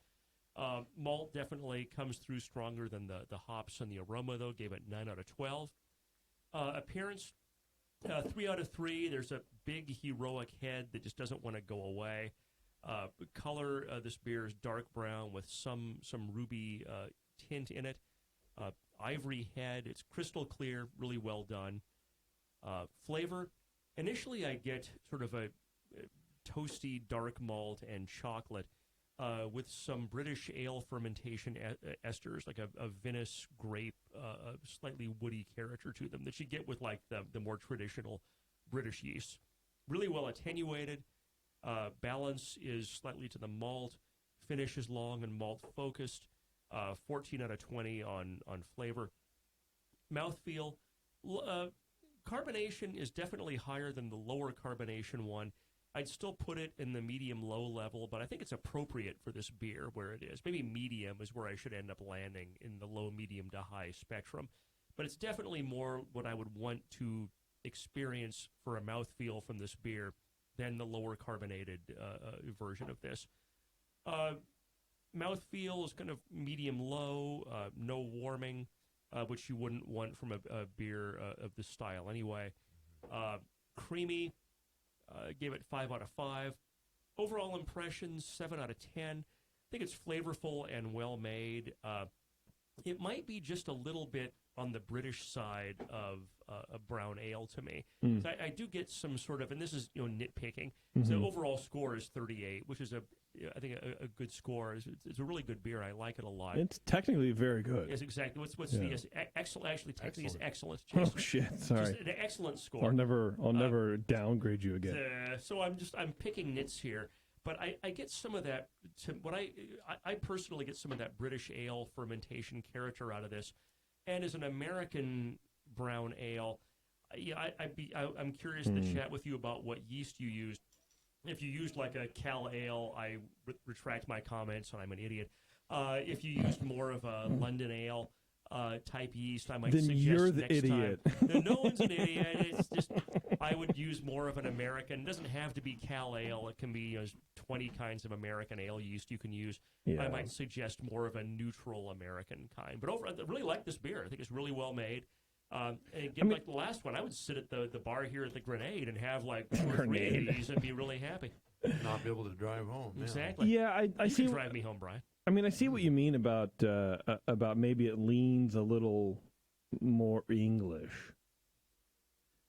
Malt definitely comes through stronger than the hops and the aroma, though. Gave it 9 out of 12. Appearance, 3 out of 3. There's a big heroic head that just doesn't want to go away. Color, this beer is dark brown with some ruby tint in it. Ivory head. It's crystal clear, really well done. Flavor, initially I get sort of a toasty dark malt and chocolate with some British ale fermentation esters, like a vinous grape, slightly woody character to them that you get with like the more traditional British yeasts. Really well attenuated. Balance is slightly to the malt. Finish is long and malt focused. 14 out of 20 on flavor. Mouthfeel, carbonation is definitely higher than the lower carbonation one. I'd still put it in the medium-low level, but I think it's appropriate for this beer where it is. Maybe medium is where I should end up landing in the low, medium to high spectrum. But it's definitely more what I would want to experience for a mouthfeel from this beer than the lower carbonated version of this. Mouthfeel is kind of medium-low, no warming, which you wouldn't want from a beer of this style anyway. Creamy, gave it 5 out of 5. Overall impressions, 7 out of 10. I think it's flavorful and well-made. It might be just a little bit on the British side of a brown ale to me. So I do get some sort of, and this is nitpicking. So the overall score is 38, which is I think a good score. It's a really good beer. I like it a lot. It's technically very good. Yes, exactly. What's the excellent? Actually, technically is excellent. Oh Jason. shit! Sorry. Just an excellent score. I'll never downgrade you again. So I'm picking nits here, but I get some of that. I personally get some of that British ale fermentation character out of this, and as an American brown ale, I'm curious to chat with you about what yeast you used. If you used like a Cal Ale, I retract my comments, and I'm an idiot. If you used more of a London Ale type yeast, I might then suggest you're the next idiot. time. No one's an idiot. It's just I would use more of an American. It doesn't have to be Cal Ale. It can be 20 kinds of American ale yeast you can use. Yeah. I might suggest more of a neutral American kind. But I really like this beer. I think it's really well made. And again, like the last one, I would sit at the bar here at the Grenade and have like 2 or 3 of these and be really happy. Not be able to drive home. Exactly. Yeah, I You see. can drive me home, Brian. I mean, I see what you mean about maybe it leans a little more English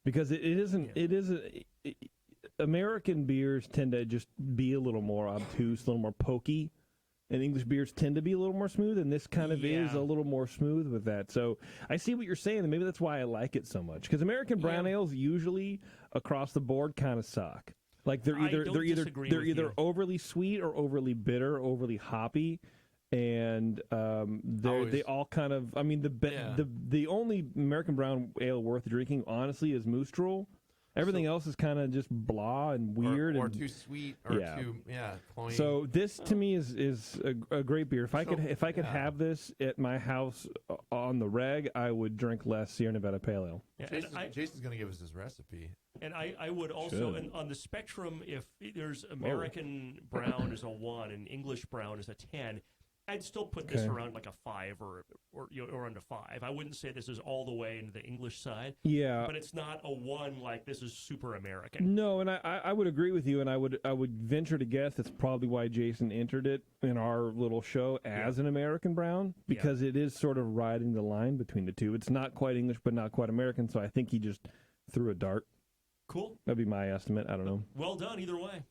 because it isn't. Yeah. It isn't. American beers tend to just be a little more obtuse, a little more pokey. And English beers tend to be a little more smooth, and this kind of is a little more smooth with that. So I see what you're saying, and maybe that's why I like it so much. Because American brown ales usually across the board kind of suck. Like they're either overly sweet or overly bitter, overly hoppy, and they all kind of. I mean, the only American brown ale worth drinking, honestly, is Moose Drool. Everything else is kind of just blah and weird, or and too sweet, or too cloying. So this to me is a great beer. If I could have this at my house on the reg, I would drink less Sierra Nevada Pale Ale. Yeah, Jason's going to give us his recipe. And I would also, and on the spectrum, if there's American brown is a 1 and English brown is a 10, I'd still put this Okay. around like a 5 or under 5. I wouldn't say this is all the way into the English side, Yeah. but it's not a 1 like this is super American. No, and I would agree with you, and I would venture to guess that's probably why Jason entered it in our little show as an American brown, because it is sort of riding the line between the two. It's not quite English, but not quite American, so I think he just threw a dart. Cool. That'd be my estimate. I don't know. Well done either way.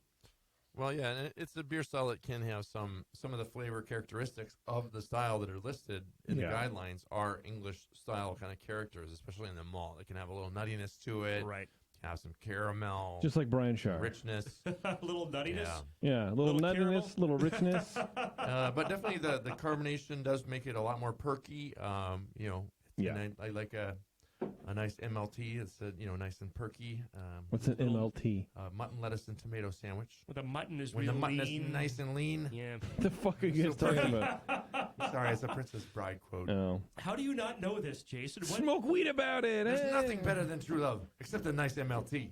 Well, yeah, and it's a beer style that can have some of the flavor characteristics of the style that are listed in the guidelines are English style kind of characters, especially in the malt. It can have a little nuttiness to it, Right. have some caramel, Just like Brian Shar. richness. A little nuttiness. Yeah. Yeah, a little Little caramel? nuttiness, little richness. But definitely the carbonation does make it a lot more perky. Yeah. And I like a nice MLT. It's nice and perky. What's an MLT? Mutton, lettuce, and tomato sandwich. When the mutton is When real the mutton lean. is nice and lean. Yeah. The fuck are you guys So talking pretty. about? Sorry, it's a Princess Bride quote. Oh. How do you not know this, Jason? What? Smoke weed about it. There's eh? nothing better than true love, except a nice MLT.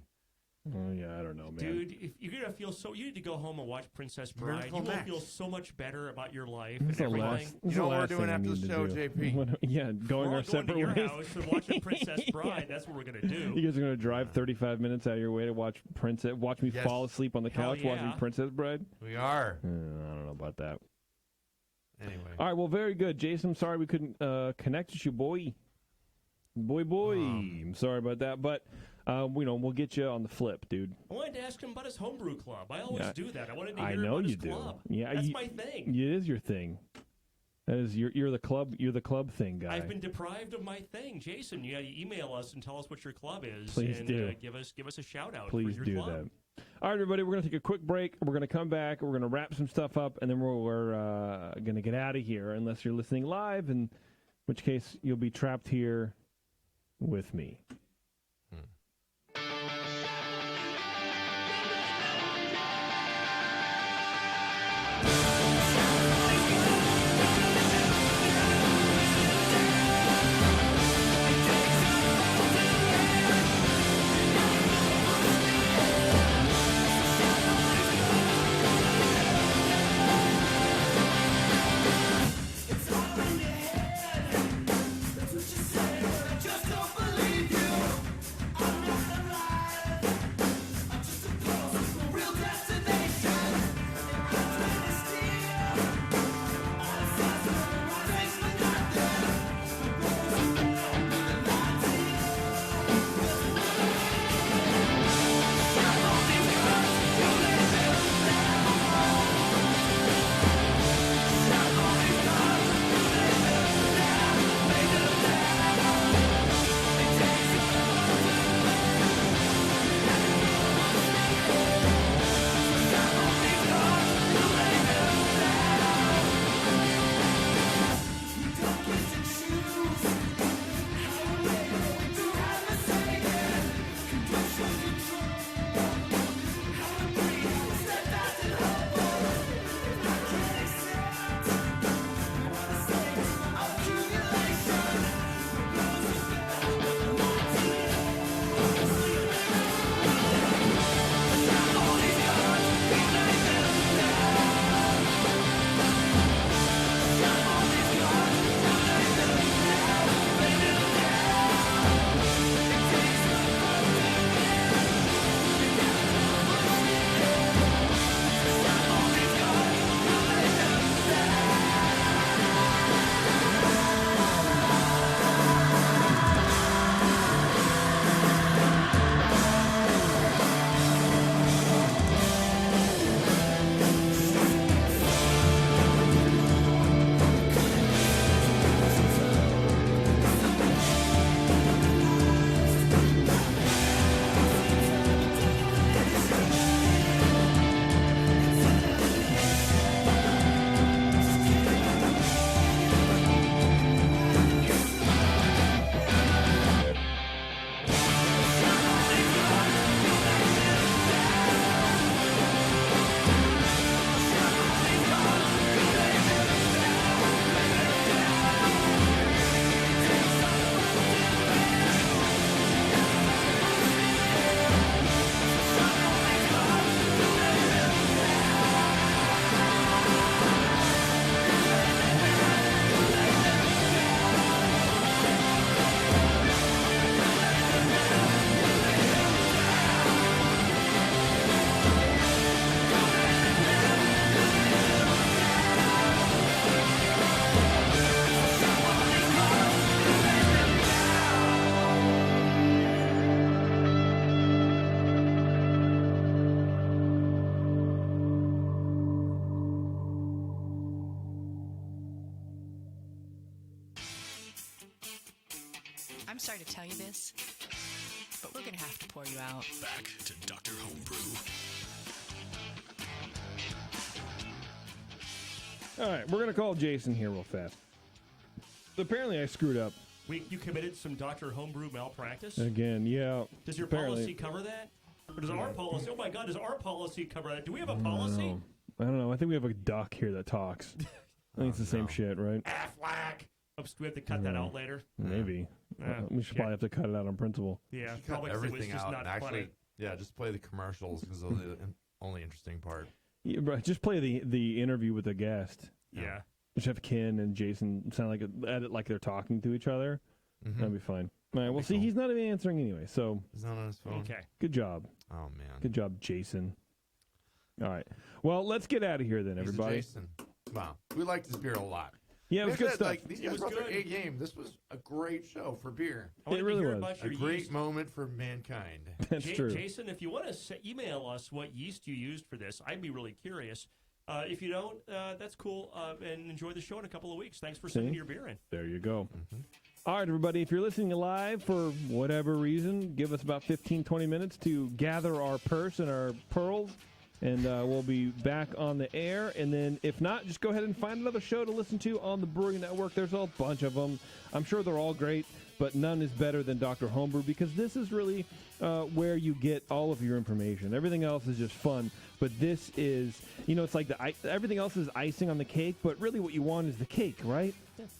Oh, yeah, I don't know, man. Dude, if you're gonna feel so, you need to go home and watch Princess Bride. Miracle You will Max. feel so much better about your life This is and the everything. last, this You is know the what we're last doing thing I after the need to show, do. JP? Yeah, going We're all our going to separate your ways. house and watching Princess Bride. That's what we're gonna do. You guys are going to drive 35 minutes out of your way to watch watch me Yes. fall asleep on the Hell couch watching yeah. Princess Bride? We are. I don't know about that. Anyway. All right, well, very good. Jason, I'm sorry we couldn't connect with you, boy. Boy. I'm sorry about that, but we'll get you on the flip, dude. I wanted to ask him about his homebrew club. I always Yeah. do that. I wanted to I hear know about you his do. club. Yeah, That's my thing. It is your thing. That is you're the club. You're the club thing guy. I've been deprived of my thing, Jason. You email us and tell us what your club is. Please and, do. Give us a shout out. Please for your do club. that. All right, everybody, we're going to take a quick break. We're going to come back. We're going to wrap some stuff up, and then we're going to get out of here, unless you're listening live, in which case you'll be trapped here with me. It's all in your head. That's what you say. I just don't believe you. sorry to tell you this, but we're going to have to pour you out. Back to Dr. Homebrew. All right, we're going to call Jason here real fast. Apparently, I screwed up. You committed some Dr. Homebrew malpractice? Again, yeah. Does your apparently. policy cover that? Or does our policy, oh my God, does our policy cover that? Do we have a policy? I don't know. I think we have a duck here that talks. I think it's the same shit, right? Aflac. Oops, do we have to cut that out later? Maybe. We should probably have to cut it out on principle. Yeah, Cut probably 'cause it was everything just out. not And actually, funny. yeah, just play the commercials because those are the only interesting part. Yeah, bro, just play the interview with the guest. Yeah. Just have Ken and Jason sound like edit like they're talking to each other. Mm-hmm. That'd be fine. All right, well, be see, cool. he's not even answering anyway, so He's not on his phone. Okay. good job. Oh man. Good job, Jason. All right. Well, let's get out of here then, He's a everybody. Jason. Wow, we liked this beer a lot. Yeah, it was Like I good said, stuff. Like, these It guys was brought their good. A game. This was a great show for beer. I wanted It really to hear was. about A your great yeast. moment for mankind. That's true. Jason, if you want to email us what yeast you used for this, I'd be really curious. If you don't, that's cool. And enjoy the show in a couple of weeks. Thanks for sending See? your beer in. There you go. Mm-hmm. All right, everybody, if you're listening live for whatever reason, give us about 15, 20 minutes to gather our purse and our pearls, and we'll be back on the air. And then if not, just go ahead and find another show to listen to on the Brewing Network. There's a bunch of them. I'm sure they're all great, but none is better than Dr. Homebrew because this is really where you get all of your information. Everything else is just fun, but this is, it's like everything else is icing on the cake, but really what you want is the cake, right?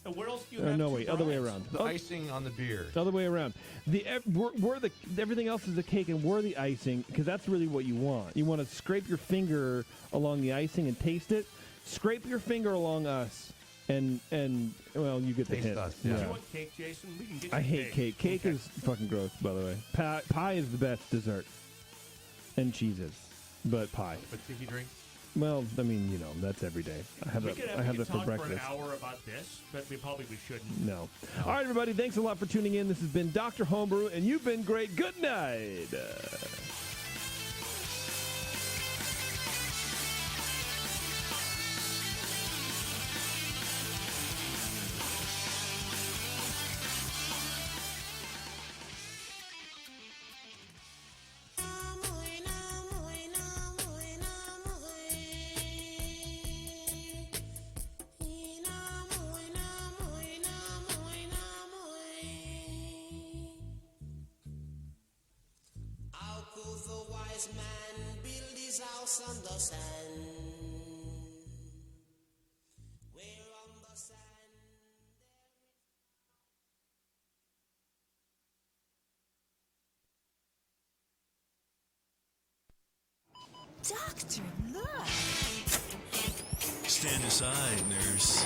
And where else do you have No, two wait, other way brides? around. The icing on the beer. Other way around. Everything else is the cake, and we're the icing because that's really what you want. You want to scrape your finger along the icing and taste it. Scrape your finger along us, and well, you get the Taste hint. us, Do yeah. you want cake, Jason? We can get you I hate cake. Cake Okay. is fucking gross, by the way. Pie is the best dessert, and cheeses, but pie. But tiki drink. Well, I mean, that's every day. I have We that. could I have we that could for talk for an breakfast. hour about this, but we shouldn't. No. All right, everybody. Thanks a lot for tuning in. This has been Dr. Homebrew, and you've been great. Good night. How could the wise man build his house on the sand? Where on the sand Doctor, look! Stand aside, nurse.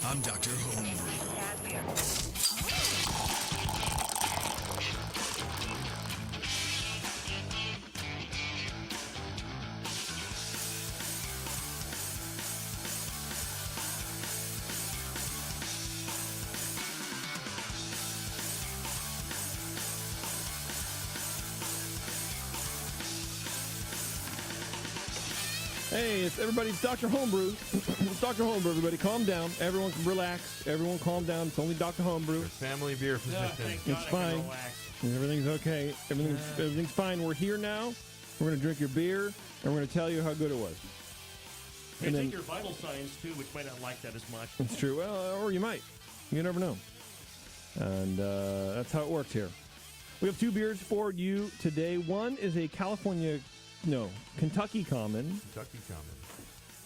I'm Dr. Homebrew. Hey, it's everybody. It's Dr. Homebrew. It's Dr. Homebrew, everybody. Calm down. Everyone relax. Everyone calm down. It's only Dr. Homebrew. Your family beer No, physician. thank God It's I fine. can relax. Everything's okay. Everything's fine. We're here now. We're going to drink your beer, and we're going to tell you how good it was. They And take then- your vital signs too, which might not like that as much. It's true. Well, or you might. You never know. And that's how it works here. We have two beers for you today. One is a Kentucky Common, Kentucky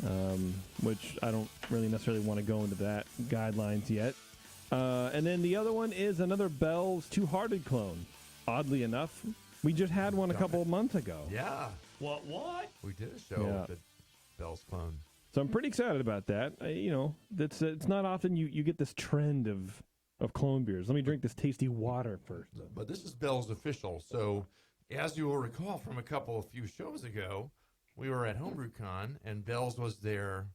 Common. which I don't really necessarily want to go into that guidelines yet. And then the other one is another Bell's Two-Hearted clone. Oddly enough, we just had one a couple of months ago. Yeah, What? we did a show Yeah. with the Bell's clone. So I'm pretty excited about that. That's it's not often you get this trend of clone beers. Let me drink this tasty water first. But this is Bell's official. So, as you will recall from a few shows ago, we were at HomebrewCon and Bell's was there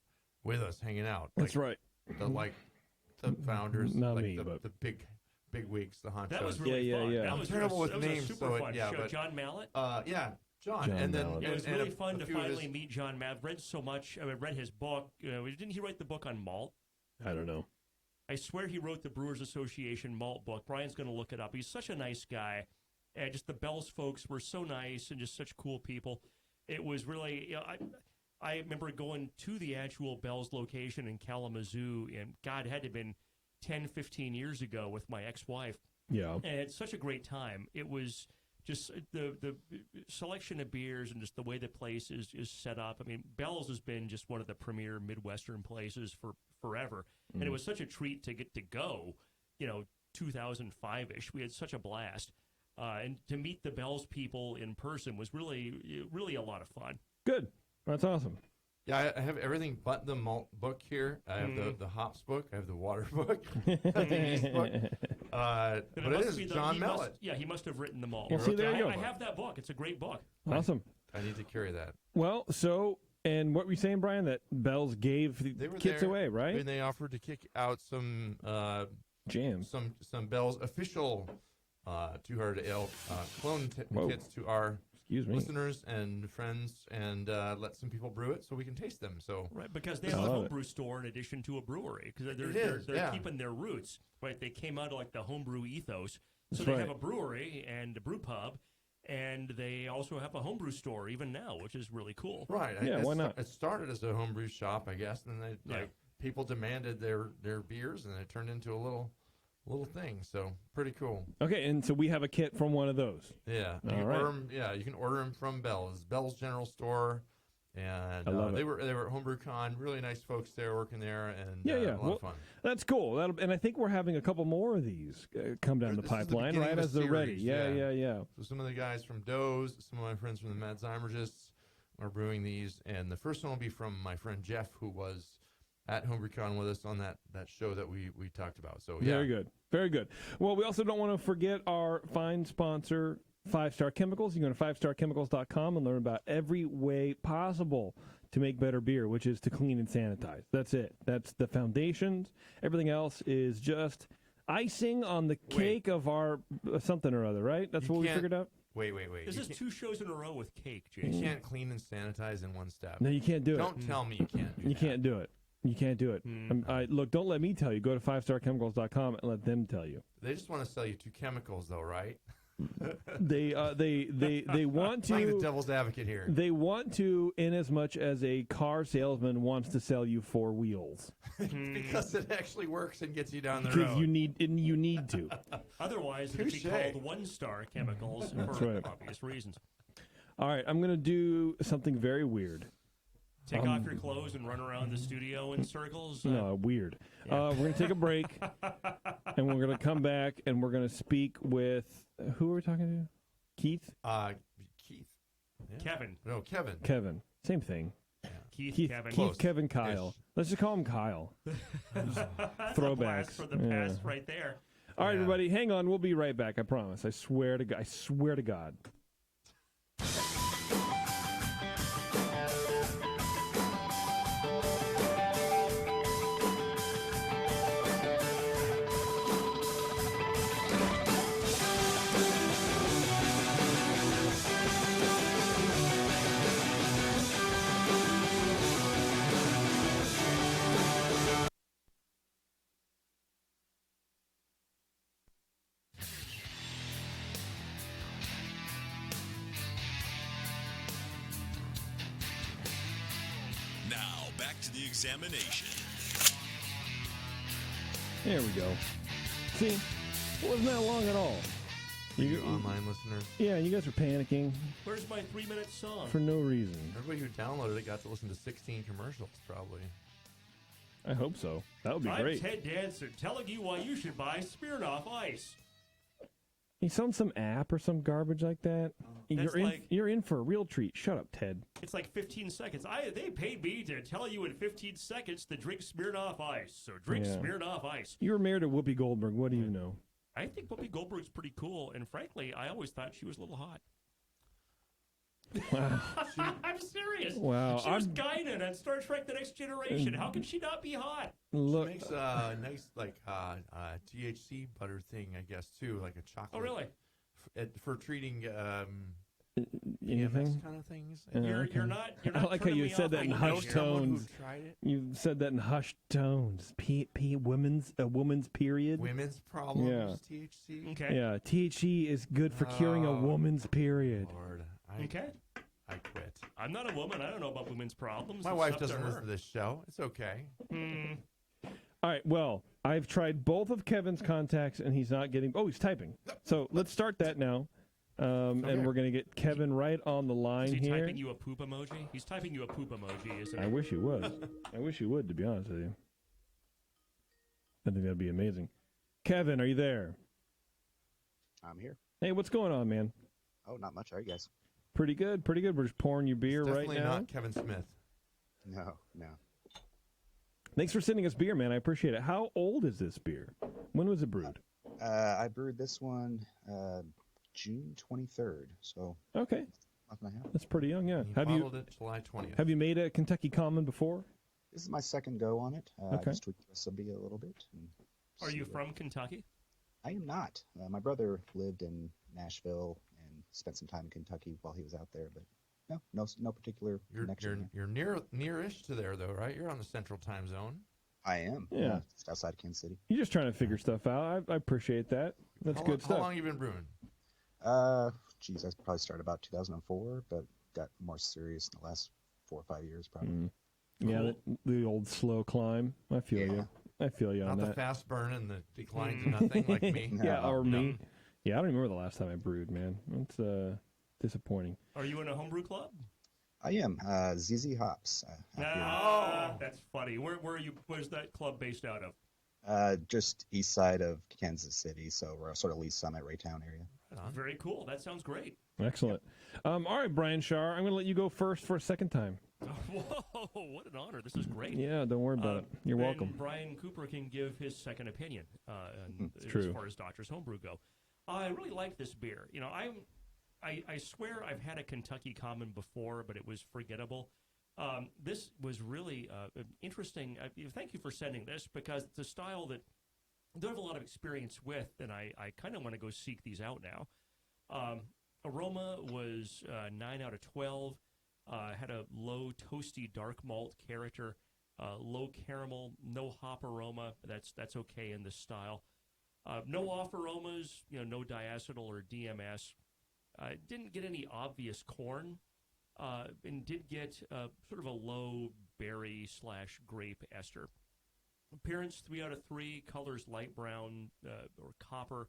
with us, hanging out. That's right. The founders, Not like me, the, but- the big wigs, the honchos. That was really Yeah, fun. yeah. That I'm was terrible with that was names, a super so fun yeah, show. but- John Mallet. Yeah, John. John And then Mallet. Yeah, it was and really a fun to few of his- finally meet John Mallet. I've read so much. I read his book. Didn't he write the book on malt? I don't know. I swear he wrote the Brewers Association malt book. Brian's going to look it up. He's such a nice guy. And just the Bell's folks were so nice and just such cool people. It was really, I remember going to the actual Bell's location in Kalamazoo, and God, it had to have been 10, 15 years ago with my ex-wife. Yeah. And it's such a great time. It was just the selection of beers and just the way the place is set up. I mean, Bell's has been just one of the premier Midwestern places for forever. And it was such a treat to get to go, 2005-ish. We had such a blast. And to meet the Bell's people in person was really, really a lot of fun. Good. That's awesome. Yeah, I have everything but the malt book here. I have the hops book. I have the water book. I have the yeast book. But it is John Mellett. He must have written them all. Well, see, there you go. I have that book. It's a great book. Awesome. I need to carry that. Well, and what were you saying, Brian? That Bell's gave the kits away, right? And they offered to kick out some jams, some Bell's official Too Hard to Ale clone kits to our listeners and friends, and let some people brew it so we can taste them. So right, because they have a homebrew store in addition to a brewery, because they're keeping their roots. Right, they came out of like the homebrew ethos, so they have a brewery and a brew pub. And they also have a homebrew store even now, which is really cool. Right. Yeah, why not? It started as a homebrew shop, I guess, and then people demanded their beers, and it turned into a little thing. So pretty cool. Okay, and so we have a kit from one of those. Yeah. You can order them from Bell's. Bell's General Store. And I love they it. were at Homebrew Con. Really nice folks there working there, and a lot of fun. That's cool. And I think we're having a couple more of these come down the pipeline, right, as they're ready. Yeah. So some of the guys from Doe's, some of my friends from the Mad Zymergists are brewing these, and the first one will be from my friend Jeff, who was at Homebrew Con with us on that show that we talked about. So Very good. Well, we also don't want to forget our fine sponsor, 5 Star Chemicals. You can go to 5starchemicals.com and learn about every way possible to make better beer, which is to clean and sanitize. That's it. That's the foundations. Everything else is just icing on the cake of our something or other, right? That's what we figured out? Wait. This is 2 shows in a row with cake, You Jason. can't clean and sanitize in one step. No, you can't do it. Don't tell me you can't do that. You can't do it. You can't do it. Look, don't let me tell you. Go to 5starchemicals.com and let them tell you. They just want to sell you 2 chemicals, though, right? They want to playing the devil's advocate here. They want to, in as much as a car salesman wants to sell you 4 wheels, because it actually works and gets you down the road. Because you need to. Otherwise, it would be called 1 Star Chemicals for obvious reasons. All right, I'm going to do something very weird. Take off your clothes and run around the studio in circles? No, weird. Yeah. We're going to take a break, and we're going to come back, and we're going to speak with, who are we talking to? Keith? Keith. Yeah. Kevin. No, Kevin. Kevin. Same thing. Yeah. Keith, Kevin. Keith, Kevin, Kyle. Let's just call him Kyle. Throwbacks. For the past right there. All right, everybody, hang on. We'll be right back, I promise. I swear to God. Now, back to the examination. There we go. See, it wasn't that long at all. You online listeners. Yeah, you guys are panicking. Where's my 3-minute song? For no reason. Everybody who downloaded it got to listen to 16 commercials, probably. I hope so. That would be I'm great. Ted Dancer telling you why you should buy Smirnoff Ice. He's on some app or some garbage like that. You're in for a real treat. Shut up, Ted. It's like 15 seconds. They paid me to tell you in 15 seconds to drink Smirnoff Ice. So drink Smirnoff Ice. You were married to Whoopi Goldberg. What do you know? I think Whoopi Goldberg's pretty cool, and frankly, I always thought she was a little hot. Wow. I'm serious. Wow. She was Guinan on Star Trek The Next Generation. How can she not be hot? Look, she makes a nice THC butter thing, I guess, too, like a chocolate. Oh, really? For treating Anything? kind of things. You're not. You're I not like how turning you me said off that a in little I know hushed bit here. someone who tones. tried it. You said that in hushed tones. A woman's period. Women's problems, Yeah. THC. Okay. Yeah, THC is good for curing a Oh, woman's period. Lord, Okay. I quit. I'm not a woman. I don't know about women's problems. My It's wife up to doesn't her. listen to this show. It's okay. All right, well, I've tried both of Kevin's contacts, and he's not getting... Oh, he's typing. So let's start that now. And we're going to get Kevin right on the line Is he here. typing you a poop emoji? He's typing you a poop emoji, isn't I he? wish he was. I wish he would, to be honest with you. I think that'd be amazing. Kevin, are you there? I'm here. Hey, what's going on, man? Oh, not much. How are you guys? Pretty good, pretty good. We're just pouring your beer It's right definitely now. not Kevin Smith. No. Thanks for sending us beer, man. I appreciate it. How old is this beer? When was it brewed? I brewed this one June 23rd, so Okay, a month and a half. that's pretty young, yeah. He Have you bottled it July 20th. have you made a Kentucky Common before? This is my second go on it. I Okay. just tweaked the recipe a little bit. And Are see you what- from Kentucky? I am not. My brother lived in Nashville and spent some time in Kentucky while he was out there, but no particular connection. You're nearish to there though, right? You're on the Central Time Zone. I am. Yeah. Just outside of Kansas City. You're just trying to figure stuff out. I appreciate that. That's good How stuff. long you been brewing? I probably started about 2004, but got more serious in the last 4 or 5 years, probably. Yeah, the old slow climb. I feel you. I feel you on Not the that. fast burn and the decline to nothing like me. Yeah, or No. me. Yeah, I don't remember the last time I brewed, man. It's disappointing. Are you in a homebrew club? I am. ZZ Hops. That's funny. Where are you? Where's that club based out of? Just east side of Kansas City, so we're sort of Lee Summit, Raytown area. Very cool. That sounds great. Excellent. All right, Brian Shar, I'm going to let you go first for a second time. Whoa, what an honor. This is great. Yeah, don't worry about it. You're then welcome. Brian Cooper can give his second opinion It's true. as far as Doctor's Homebrew go. I really like this beer. You know, I swear I've had a Kentucky Common before, but it was forgettable. This was really interesting. Thank you for sending this, because it's a style that I don't have a lot of experience with, and I kind of want to go seek these out now. Aroma was 9 out of 12. Had a low toasty dark malt character, low caramel, no hop aroma. That's okay in this style. No off aromas, no diacetyl or DMS. Didn't get any obvious corn, and did get sort of a low berry / grape ester. Appearance 3 out of 3. Colors light brown or copper.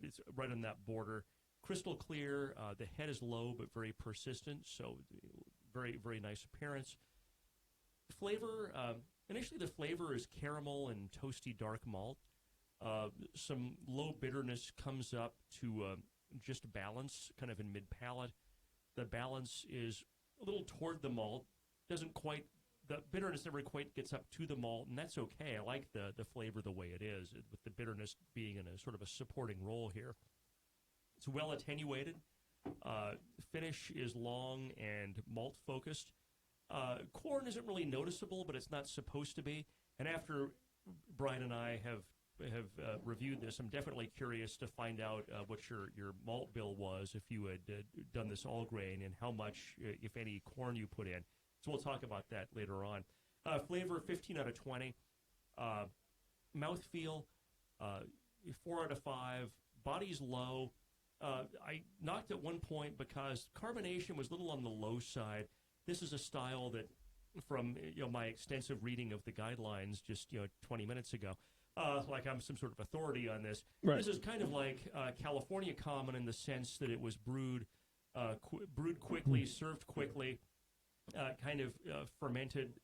It's right on that border. Crystal clear. The head is low but very persistent, so very, very nice appearance. Flavor, initially the flavor is caramel and toasty dark malt. Some low bitterness comes up to just balance, kind of in mid-palate. The balance is a little toward the malt. The bitterness never quite gets up to the malt, and that's okay. I like the flavor the way it is, with the bitterness being in a sort of a supporting role here. It's well attenuated. Finish is long and malt focused. Corn isn't really noticeable, but it's not supposed to be. And after Brian and I have reviewed this, I'm definitely curious to find out what your malt bill was if you had done this all grain, and how much, if any, corn you put in. So we'll talk about that later on. Flavor, 15 out of 20. Mouthfeel, 4 out of 5. Body's low. I knocked at one point because carbonation was a little on the low side. This is a style that, from my extensive reading of the guidelines just 20 minutes ago, like I'm some sort of authority on this. Right. This is kind of like California Common in the sense that it was brewed quickly, served quickly, kind of fermented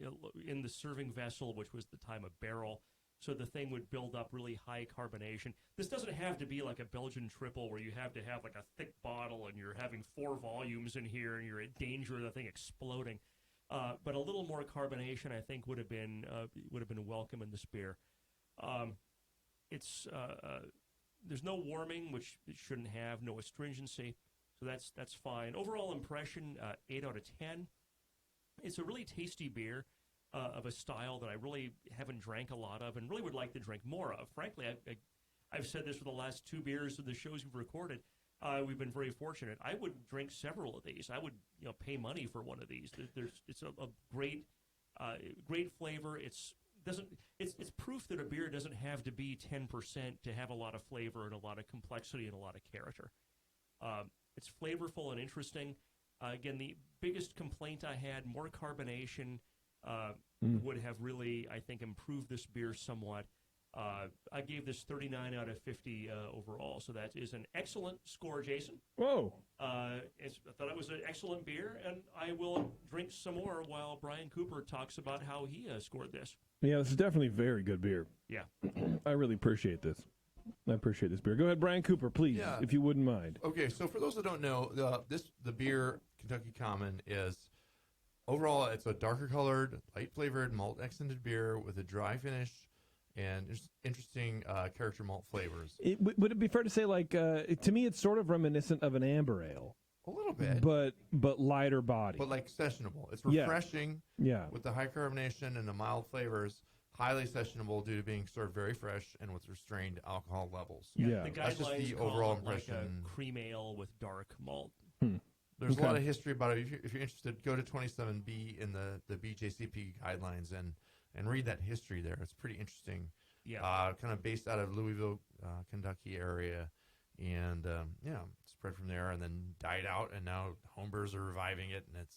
in the serving vessel, which was the time of barrel. So the thing would build up really high carbonation. This doesn't have to be like a Belgian triple where you have to have like a thick bottle and you're having 4 volumes in here and you're in danger of the thing exploding. But a little more carbonation, I think, would have been welcome in this beer. There's no warming, which it shouldn't have, no astringency, so that's fine. Overall impression, 8 out of 10. It's a really tasty beer. Of a style that I really haven't drank a lot of and really would like to drink more of. Frankly, I've said this for the last 2 beers of the shows we've recorded. We've been very fortunate. I would drink several of these. I would, pay money for one of these. It's a great, great flavor. It's proof that a beer doesn't have to be 10% to have a lot of flavor and a lot of complexity and a lot of character. It's flavorful and interesting. Again, the biggest complaint I had, more carbonation, would have really, I think, improved this beer somewhat. I gave this 39 out of 50 overall, so that is an excellent score, Jason. Whoa. I thought it was an excellent beer, and I will drink some more while Brian Cooper talks about how he scored this. Yeah, this is definitely very good beer. Yeah. I really appreciate this. I appreciate this beer. Go ahead, Brian Cooper, please, if you wouldn't mind. Okay, so for those that don't know, the beer, Kentucky Common, is overall it's a darker colored, light flavored malt accented beer with a dry finish and just interesting character malt flavors. Would it be fair to say, to me, it's sort of reminiscent of an amber ale? A little bit. But lighter body. But sessionable. It's refreshing with the high carbonation and the mild flavors. Highly sessionable due to being served very fresh and with restrained alcohol levels. Yeah. The That's just the guidelines overall call it like impression. a cream ale with dark malt. There's a lot of history about it. If you're interested, go to 27B in the BJCP guidelines and read that history there. It's pretty interesting. Yeah. Kind of based out of Louisville, Kentucky area. And, spread from there and then died out. And now homebrewers are reviving it. And it's,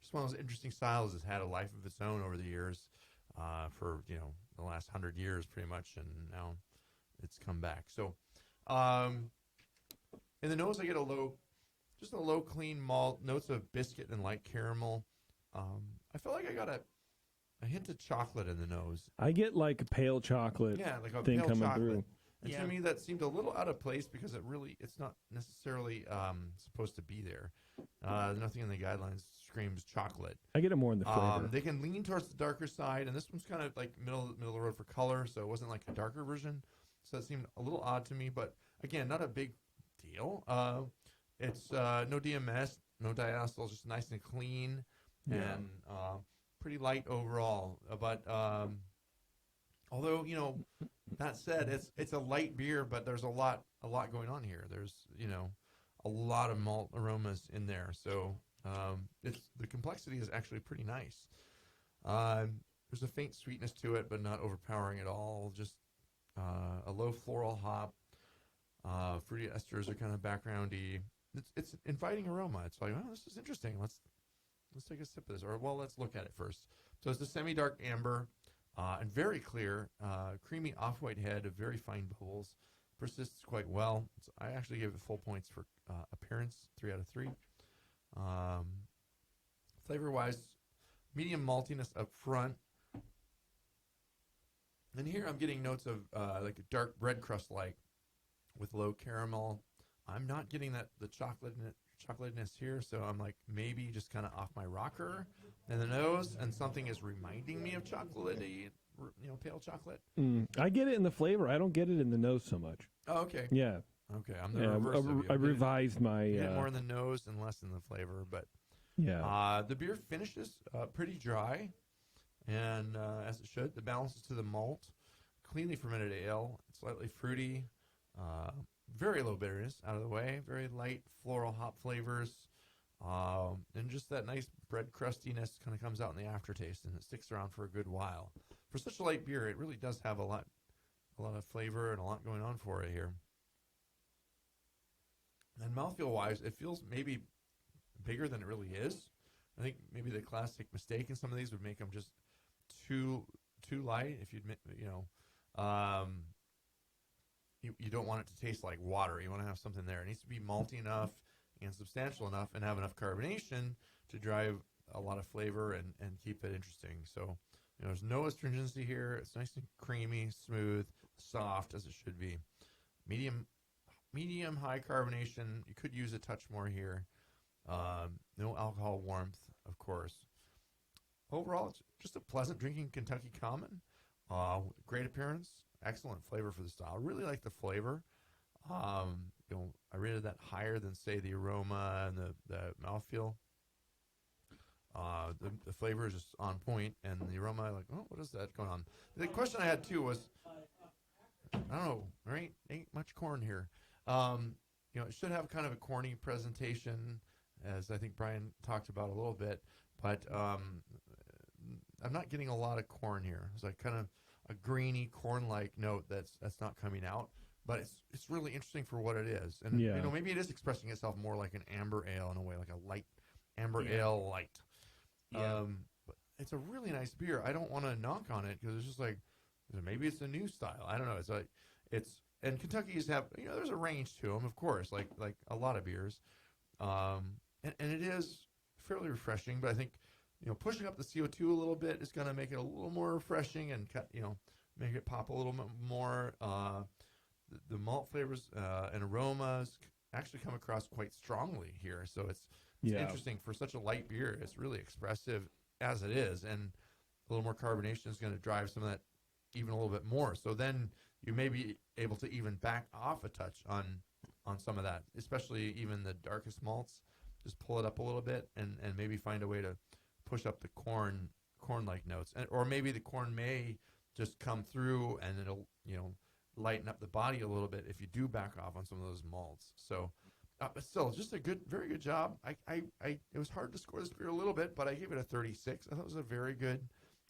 just one of those interesting styles that's had a life of its own over the years. For the last 100 years pretty much, and now it's come back. So in the nose I get a low clean malt, notes of biscuit and light caramel. I feel like I got a hint of chocolate in the nose. I get like a pale chocolate like a thing pale coming chocolate. through. And to me that seemed a little out of place because it's not necessarily supposed to be there. Nothing in the guidelines screams chocolate. I get it more in the flavor. They can lean towards the darker side, and this one's kind of like middle of the road for color, so it wasn't like a darker version. So it seemed a little odd to me, but again, not a big deal. It's no DMS, no diacetyl, just nice and clean, and pretty light overall. But although that said, it's a light beer, but there's a lot going on here. There's a lot of malt aromas in there, so the complexity is actually pretty nice. There's a faint sweetness to it, but not overpowering at all. Just a low floral hop. Fruity esters are kind of backgroundy. It's inviting aroma. It's like, oh, this is interesting. Let's take a sip of this, or let's look at it first. So it's the semi-dark amber and very clear, creamy off-white head of very fine bubbles. Persists quite well. I actually gave it full points for appearance, 3 out of 3. Flavor-wise, medium maltiness up front. And here I'm getting notes of like a dark bread crust-like with low caramel. I'm not getting the chocolateness here, so I'm like maybe just kind of off my rocker in the nose, and something is reminding me of chocolatey, pale chocolate. I get it in the flavor. I don't get it in the nose so much. Oh, okay. Yeah. Okay, I'm the reverse of you. I revised my... You get more in the nose and less in the flavor, but... Yeah. The beer finishes pretty dry, and as it should. The balance is to the malt. Cleanly fermented ale. It's slightly fruity. Very low bitterness out of the way. Very light floral hop flavors. And just that nice bread crustiness kind of comes out in the aftertaste, and it sticks around for a good while. For such a light beer, it really does have a lot of flavor and a lot going on for it here. And mouthfeel-wise, it feels maybe bigger than it really is. I think maybe the classic mistake in some of these would make them just too light. If you don't want it to taste like water. You want to have something there. It needs to be malty enough and substantial enough and have enough carbonation to drive a lot of flavor and keep it interesting. So there's no astringency here. It's nice and creamy, smooth, soft as it should be. Medium high carbonation. You could use a touch more here. No alcohol warmth, of course. Overall, it's just a pleasant drinking Kentucky Common. Great appearance, excellent flavor for the style. I really like the flavor. I rated that higher than, say, the aroma and the mouthfeel. The flavor is just on point, and the aroma, like, oh, what is that going on? The question I had too was, I don't know, there ain't much corn here. it should have kind of a corny presentation, as I think Brian talked about a little bit. But I'm not getting a lot of corn here. It's like kind of a grainy corn-like note that's not coming out. But it's really interesting for what it is, and maybe it is expressing itself more like an amber ale in a way, like a light amber ale light. Yeah. But it's a really nice beer. I don't want to knock on it because it's just like maybe it's a new style. I don't know. And Kentuckies have there's a range to them, of course, like a lot of beers, and it is fairly refreshing. But I think pushing up the CO2 a little bit is going to make it a little more refreshing and make it pop a little bit more. The malt flavors and aromas actually come across quite strongly here. So it's interesting for such a light beer. It's really expressive as it is, and a little more carbonation is going to drive some of that even a little bit more. So then you may be able to even back off a touch on some of that, especially even the darkest malts. Just pull it up a little bit and maybe find a way to push up the corn-like notes. Or maybe the corn may just come through and it'll, lighten up the body a little bit if you do back off on some of those malts. So, but still, just a very good job. It was hard to score this beer a little bit, but I gave it a 36. I thought it was a very good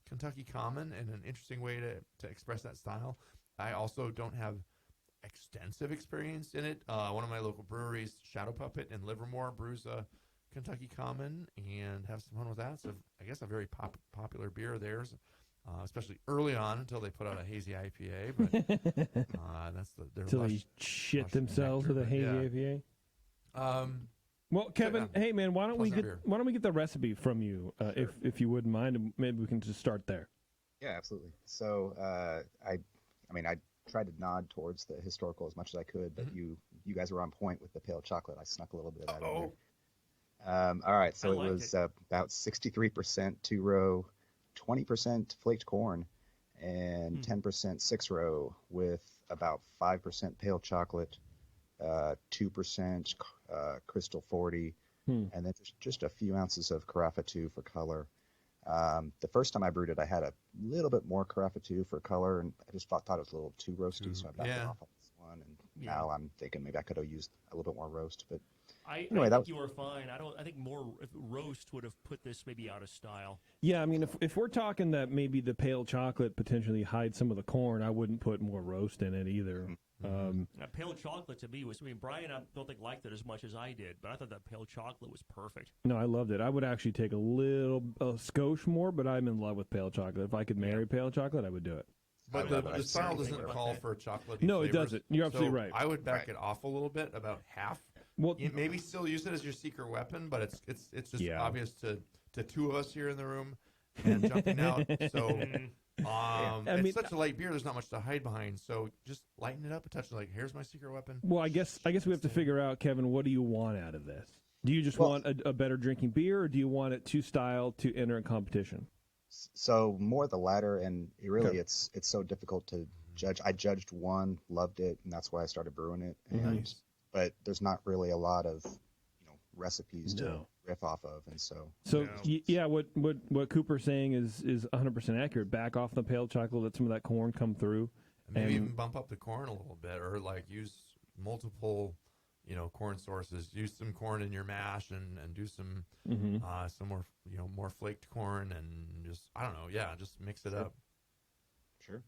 Kentucky Common and an interesting way to express that style. I also don't have extensive experience in it. One of my local breweries, Shadow Puppet in Livermore, brews a Kentucky Common and have some fun with that. So I guess a very popular beer of theirs. Especially early on until they put out a hazy IPA, but that's their until they shit themselves with a hazy IPA. Well, Kevin, hey man, why don't we get the recipe from you, sure. if you wouldn't mind, and maybe we can just start there. Yeah, absolutely. So I tried to nod towards the historical as much as I could, but you guys were on point with the pale chocolate. I snuck a little bit of that in there. All right, so it was about 63% two-row. 20% flaked corn and 10% 6-row with about 5% pale chocolate, 2% crystal 40, and then just a few ounces of Carafa 2 for color. The first time I brewed it, I had a little bit more Carafa 2 for color, and I just thought it was a little too roasty, so I backed it off on this one. And now I'm thinking maybe I could have used a little bit more roast, but anyway, I think you were fine. I think more roast would have put this maybe out of style. Yeah, I mean, if we're talking that maybe the pale chocolate potentially hides some of the corn, I wouldn't put more roast in it either. Pale chocolate to me was, Brian, I don't think liked it as much as I did, but I thought that pale chocolate was perfect. No, I loved it. I would actually take a skosh more, but I'm in love with pale chocolate. If I could marry pale chocolate, I would do it. But the style doesn't call for chocolate. No, it doesn't. You're absolutely right. I would back it off a little bit, about half. Well, you maybe still use it as your secret weapon, but it's just obvious to two of us here in the room and jumping out. So it's such a light beer. There's not much to hide behind. So just lighten it up a touch. Like, here's my secret weapon. Well, I guess we have to figure out, Kevin, what do you want out of this? Do you just want a better drinking beer, or do you want it to style to enter a competition? So more the latter, and it's so difficult to judge. I judged one, loved it, and that's why I started brewing it. Nice. But there's not really a lot of recipes to riff off of, and what Cooper's saying is 100% accurate. Back off the pale chocolate, let some of that corn come through, maybe even bump up the corn a little bit, or like use multiple corn sources. Use some corn in your mash and do some more more flaked corn, and just just mix it up. Sure.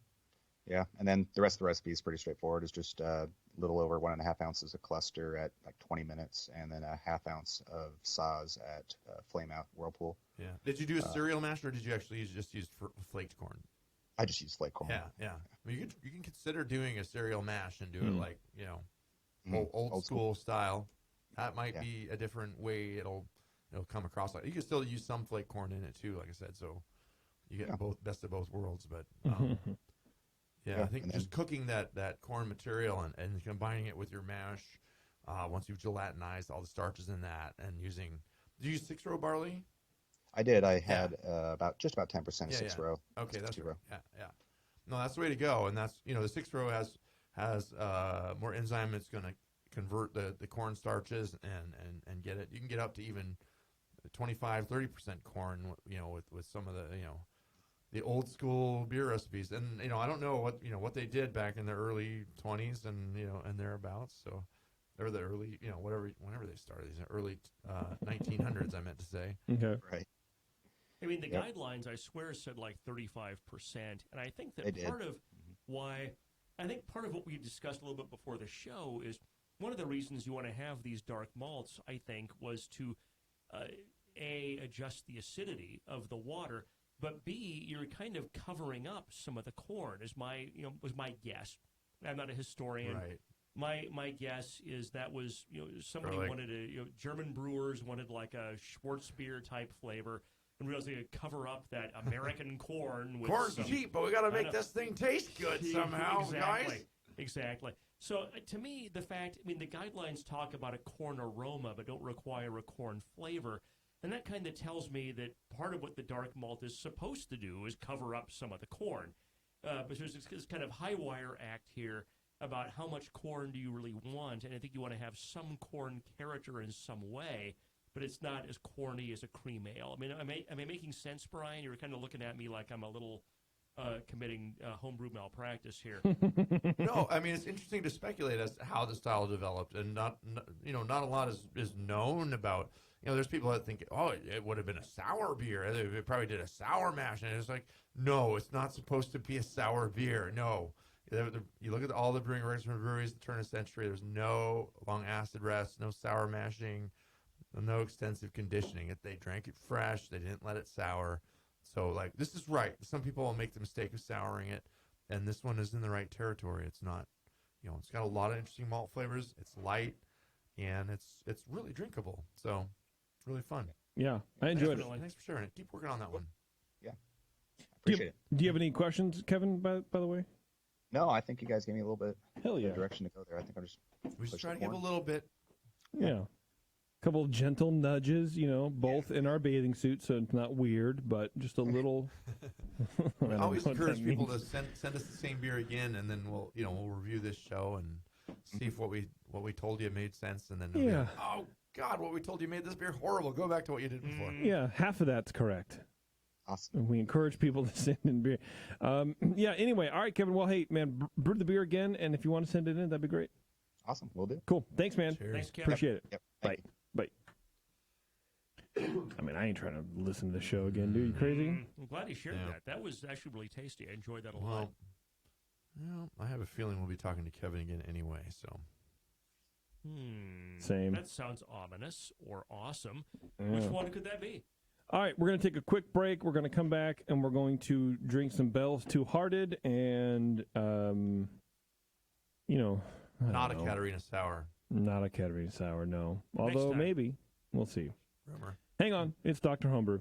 Yeah, and then the rest of the recipe is pretty straightforward. It's just a little over 1.5 ounces of cluster at like 20 minutes, and then a half ounce of Saaz at Flame Out Whirlpool. Yeah. Did you do a cereal mash, or did you actually just use flaked corn? I just used flaked corn. Yeah. I mean, you can consider doing a cereal mash and do it like old school style. That might be a different way it'll come across. Like, you can still use some flake corn in it too, like I said. So you get both best of both worlds, but. I think just cooking that corn material and combining it with your mash, once you've gelatinized all the starches in that, and did you use 6-row barley? I did. I had about 10% of 6-row. Okay, that's 2-row. Yeah. No, that's the way to go. And that's the 6-row has more enzyme. It's going to convert the corn starches and get it. You can get up to even 25-30% corn. With some of the old school beer recipes, and I don't know what they did back in the early 20s and and thereabouts. So or the early, whenever they started, these early 1900s, I meant to say. Okay. Right. I mean, the Yep. guidelines, I swear, said like 35%. And I think that They did. part of part of what we discussed a little bit before the show is one of the reasons you want to have these dark malts, I think, was to, adjust the acidity of the water, but B, you're kind of covering up some of the corn, was my guess. I'm not a historian. Right. My guess is that was, somebody Or wanted German brewers wanted like a Schwarzbier type flavor and realized they could cover up that American corn with Corn's some, cheap, but we got to make this thing taste good somehow, guys. Exactly. So to me, the guidelines talk about a corn aroma, but don't require a corn flavor. And that kind of tells me that part of what the dark malt is supposed to do is cover up some of the corn. But there's this kind of high wire act here about how much corn do you really want. And I think you want to have some corn character in some way, but it's not as corny as a cream ale. I mean, am I making sense, Brian? You're kind of looking at me like I'm a little committing homebrew malpractice here. No, I mean, it's interesting to speculate as to how the style developed, and not a lot is known about. There's people that think, oh, it would have been a sour beer. They probably did a sour mash, and it's like, no, it's not supposed to be a sour beer. No, you look at all the brewing records from breweries in the turn of the century. There's no long acid rest, no sour mashing, no extensive conditioning. They drank it fresh. They didn't let it sour. So, like, this is right. Some people will make the mistake of souring it, and this one is in the right territory. It's not, it's got a lot of interesting malt flavors. It's light, and it's really drinkable. So, it's really fun. Yeah, I enjoyed it. Thanks for sharing it. Keep working on that one. Yeah, appreciate it. Do you have any questions, Kevin, by the way? No, I think you guys gave me a little bit Hell yeah. of direction to go there. I think I'll just We should push try the to give a corn. little bit. Yeah. Couple of gentle nudges, both in our bathing suits, so it's not weird, but just a little. I We don't always know what encourage that people means. to send us the same beer again, and then we'll review this show and see if what we told you made sense, and then we'll be Yeah. like, oh God, what we told you made this beer horrible. Go back to what you did before. Yeah, half of that's correct. Awesome. And we encourage people to send in beer. Yeah, anyway, all right, Kevin. Well, hey, man, brew the beer again, and if you want to send it in, that'd be great. Awesome. We'll do. Cool. Thanks, man. Cheers. Thanks, Kevin. Appreciate it. Yep. Bye. Thank you. Bye. I mean, I ain't trying to listen to the show again, dude. You crazy? I'm glad he shared Yeah. that. That was actually really tasty. I enjoyed that a lot. Well, I have a feeling we'll be talking to Kevin again anyway. So Same. That sounds ominous or awesome. Yeah. Which one could that be? All right, we're going to take a quick break. We're going to come back, and we're going to drink some Bell's Two Hearted and, I not a don't know. Katarina Sour. Not a Katarina Sour, no. Although time. maybe. We'll see. Rumor. Hang on. It's Dr. Homebrew.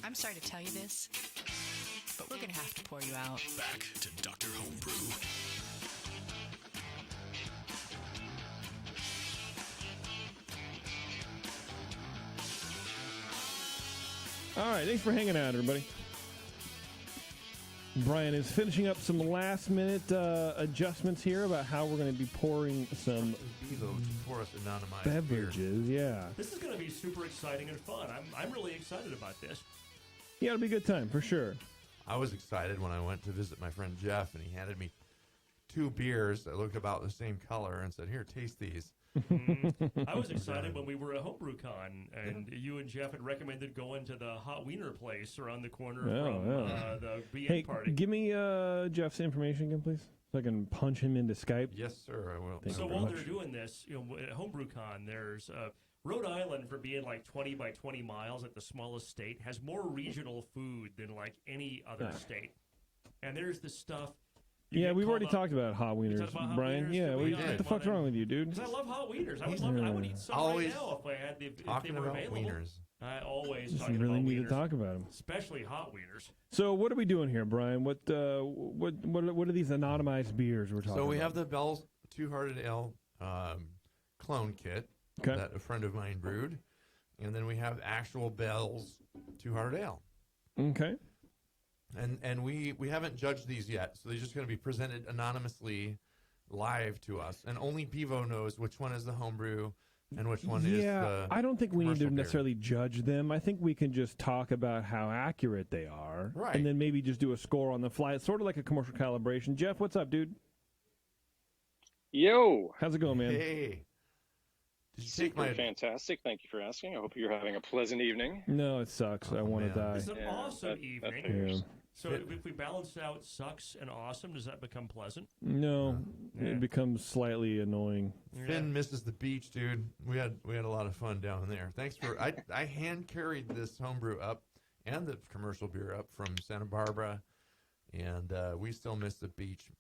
I'm sorry to tell you this, but we're going to have to pour you out. Back to Dr. Homebrew. All right, thanks for hanging out, everybody. Brian is finishing up some last-minute adjustments here about how we're going to be pouring some Bevo to pour us anonymized beverages. beer. Yeah, This is going to be super exciting and fun. I'm really excited about this. yeah, it'll be a good time for sure. I was excited when I went to visit my friend Jeff, and he handed me 2 beers that looked about the same color and said, "Here, taste these." I was excited when we were at HomebrewCon, and you and Jeff had recommended going to the Hot Wiener place around the corner from the BN Hey, party. give me Jeff's information again, please, so I can punch him into Skype. Yes, sir, I will. Thank So you very while much. they're doing this, at HomebrewCon, there's Rhode Island, for being like 20 by 20 miles at the smallest state, has more regional food than like any other state. And there's the stuff. Yeah, we've already talked about hot wieners, talked about hot Brian. wieners? Yeah, Did we? what Yeah. the fuck's wrong with you, dude? Because I love hot wieners. I would eat some Always right now if I had if they talking were about available. wieners. I always Just talking really about need wieners, to talk about them. especially hot wieners. So, what are we doing here, Brian? What are these anonymized beers we're talking about? So we have the Bell's Two-Hearted Ale clone kit that a friend of mine brewed, and then we have actual Bell's Two-Hearted Ale. Okay. And we haven't judged these yet, so they're just going to be presented anonymously live to us, and only Bevo knows which one is the homebrew and which one is the I don't think we need to commercial beer. necessarily judge them. I think we can just talk about how accurate they are, Right. and then maybe just do a score on the fly. It's sort of like a commercial calibration. Jeff, what's up, dude? Yo. How's it going, man? Hey. Did you take Super my fantastic. Thank you for asking. I hope you're having a pleasant evening. No, it sucks. I want to die. It's an awesome that evening. figures. So if we balance out sucks and awesome, does that become pleasant? No, Yeah. it becomes slightly annoying. Finn misses the beach, dude. We had a lot of fun down there. Thanks for I hand carried this homebrew up and the commercial beer up from Santa Barbara, and we still miss the beach.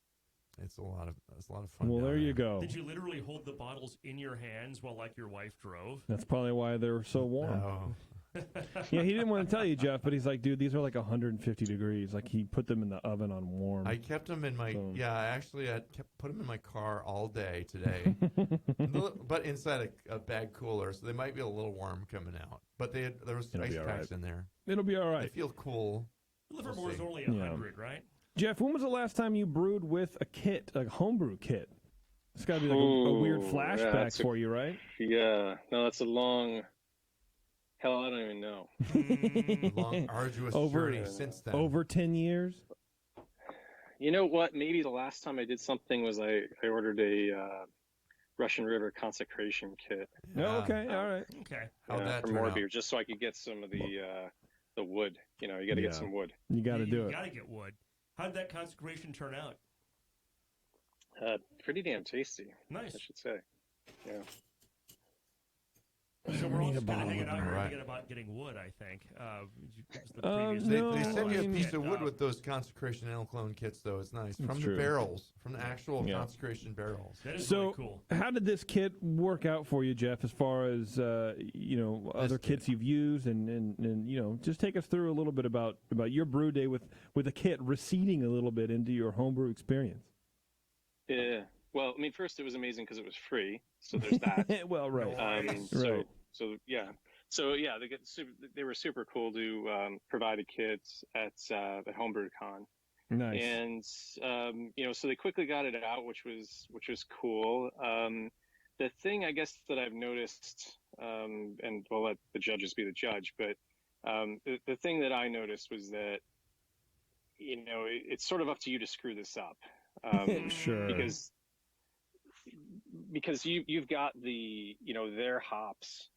It's a lot of fun. Well, down there you go. Did you literally hold the bottles in your hands while like your wife drove? That's probably why they're so warm. Oh. Yeah, he didn't want to tell you, Jeff, but he's like, dude, these are like 150 degrees. Like, he put them in the oven on warm. I kept them in my So- I put them in my car all day today, but inside a bag cooler, so they might be a little warm coming out. But there was It'll ice be all packs right. in there. It'll be all They right. feel cool. Livermore is see. only Yeah. 100, right? Jeff, when was the last time you brewed with a kit, a homebrew kit? It's got to be like a weird Ooh, yeah, flashback that's for you, right? Yeah. No, that's a long. Hell, I don't even know. Long, arduous Over- journey since then. Over 10 years? You know what? Maybe the last time I did something was I ordered a Russian River consecration kit Oh, okay, all right. Okay. How'd that for turn more out? beer, just so I could get some of the wood. You know, you got to Yeah. get some wood. You got to do You it. got to get wood. How did that consecration turn out? Pretty damn tasty, Nice. I should say. Yeah. So we're need all a just kind of bottle hanging of out it. here Right. thinking about getting wood, I think. They, No, they send you a I piece mean- of wood with those consecration ale clone kits, though. It's nice. From the true. barrels, from the actual Yeah. consecration barrels. That is So, really cool. how did this kit work out for you, Jeff, as far as, other kits you've used? And just take us through a little bit about your brew day with a kit receding a little bit into your homebrew experience. Yeah. Well, I mean, first it was amazing because it was free, so there's that. Well, right. Um, Right. So yeah, they were super cool to provide a kit at HomebrewCon, Nice. and so they quickly got it out, which was cool. The thing I guess that I've noticed, and we'll let the judges be the judge, but the thing that I noticed was that it's sort of up to you to screw this up, Sure. because you've got their hops,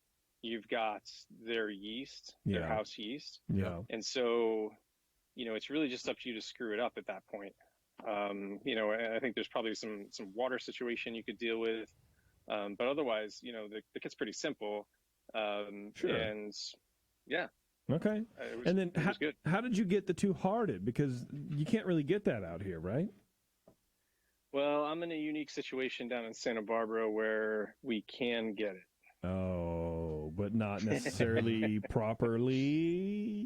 you've got their yeast, their Yeah. house yeast, Yeah. and so it's really just up to you to screw it up at that point. I think there's probably some water situation you could deal with, but otherwise the kit's pretty simple. Sure. And yeah, Okay. it was, And then it was good. how did you get the two-hearted? Because you can't really get that out here, right? Well, I'm in a unique situation down in Santa Barbara where we can get it. Oh, but not necessarily properly.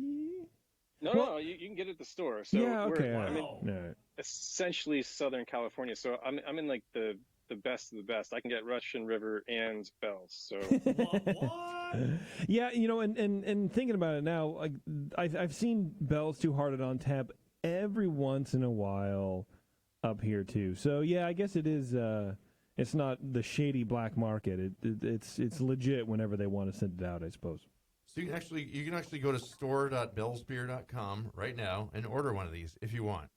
No, you can get it at the store. So yeah, okay. I'm in All right. essentially Southern California. So I'm in like the best of the best. I can get Russian River and Bell's. So What? Yeah, and thinking about it now, like I've seen Bell's Two Hearted on tap every once in a while up here too. So yeah, I guess it is. It's not the shady black market. It's legit whenever they want to send it out, I suppose. So you can actually go to store.bellsbeer.com right now and order one of these if you want.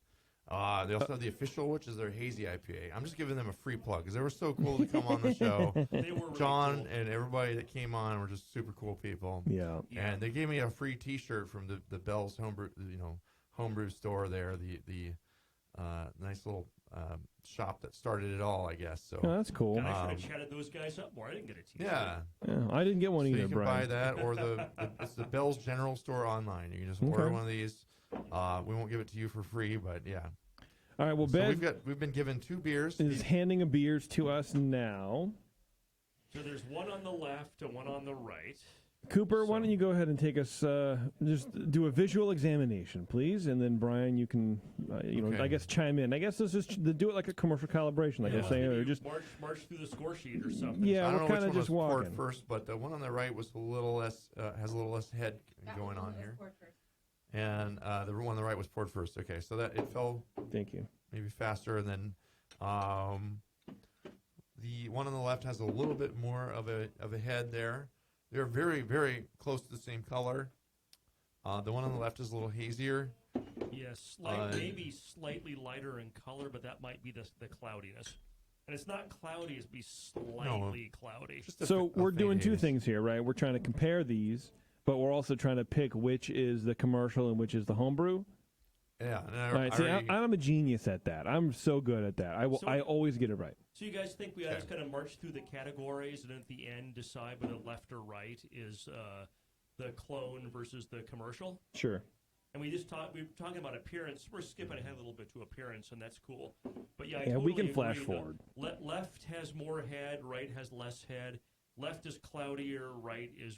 They also have the official, which is their hazy IPA. I'm just giving them a free plug because they were so cool to come on the show. They were really John cool. and everybody that came on were just super cool people. Yeah. And they gave me a free T-shirt from the Bell's homebrew store there. The nice little shop that started it all, I guess. So Oh, that's cool. God, I should have chatted those guys up more. I didn't get a t-shirt. yeah. Yeah, I didn't get one So either, you can Brian. buy that, or it's the Bell's General Store online. You can just order Okay. one of these. We won't give it to you for free, but yeah. All right. Well, So Bev we've been given 2 beers. is handing a beers to us now. So there's one on the left and one on the right. Cooper, why don't you go ahead and take us, just do a visual examination, please, and then Brian, you can, Okay. I guess chime in. I guess let's just do it like a commercial calibration, like I was saying Maybe earlier. Just march through the score sheet or something. yeah, I don't we're know kind which of one just was poured walking. first, but the one on the right was a little less has a little less head going on here, and the one on the right was poured first. Okay, so that it fell Thank you. maybe faster, and then the one on the left has a little bit more of a head there. They're very, very close to the same color. The one on the left is a little hazier. Yes, maybe slightly lighter in color, but that might be the cloudiness. And it's not cloudy; it's be slightly cloudy. Just a So fa- a we're faint doing two haze. things here, right? We're trying to compare these, but we're also trying to pick which is the commercial and which is the homebrew. Yeah. And All right, see, I'm a genius at that. I'm so good at that. I always get it right. So you guys think we ought to just kind of march through the categories and at the end decide whether left or right is the clone versus the commercial? Sure. And we were talking about appearance. We're skipping ahead a little bit to appearance, and that's cool. But yeah, I Yeah, we totally can flash agree. forward. Left has more head, right has less head. Left is cloudier, right is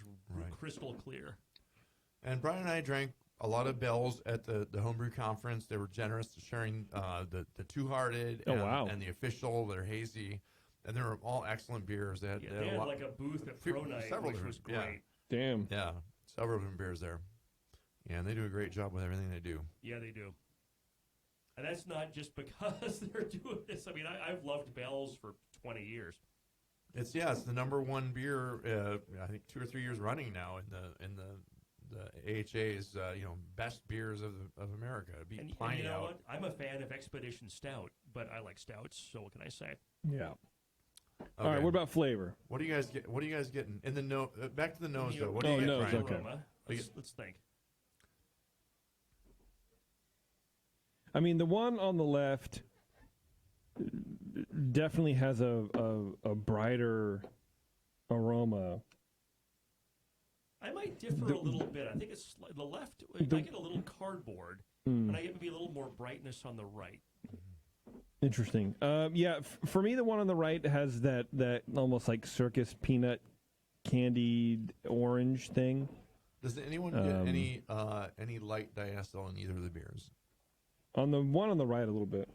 crystal clear. And Brian and I drank a lot of Bell's at the Homebrew Conference. They were generous to sharing the Two Hearted Oh, wow. and the official. They're hazy, and they were all excellent beers. They had, Yeah, they they had had a lot, like a booth at Pro Night, several which was different- great. Damn. yeah, several different beers there. Yeah, and they do a great job with everything they do. Yeah, they do. And that's not just because they're doing this. I mean, I've loved Bell's for 20 years. It's the number one beer. I think 2 or 3 years running now in the AHA's best beers of America. It beat And Pliny you know out. what? I'm a fan of Expedition Stout, but I like stouts. So what can I say? Yeah. Okay. All right. What about flavor? What do you guys get? What are you guys getting in the nose? Back to the nose though. What do Oh, you get, nose, Brian? okay. Aroma. Let's think. I mean, the one on the left definitely has a brighter aroma. I might differ a little bit. I think it's the left. I get a little cardboard, and I get maybe a little more brightness on the right. Interesting. Yeah, for me, the one on the right has that almost like circus peanut candied orange thing. Does anyone get any light diacetyl in either of the beers? On the one on the right, a little bit.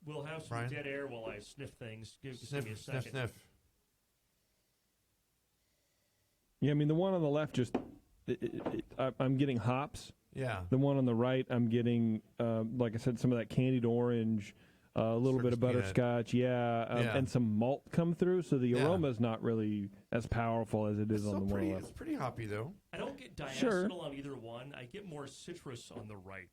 We'll have some Brian? dead air while I sniff things. Give Sniff, me a second. sniff. Yeah, I mean, the one on the left just, I'm getting hops. Yeah. The one on the right, I'm getting, like I said, some of that candied orange, a little bit of Circus peanut. butterscotch, Yeah. and some malt come through. So the Yeah. aroma is not really as powerful as it is on the one on the It's left. pretty hoppy though. I don't get diacetyl Sure. on either one. I get more citrus on the right.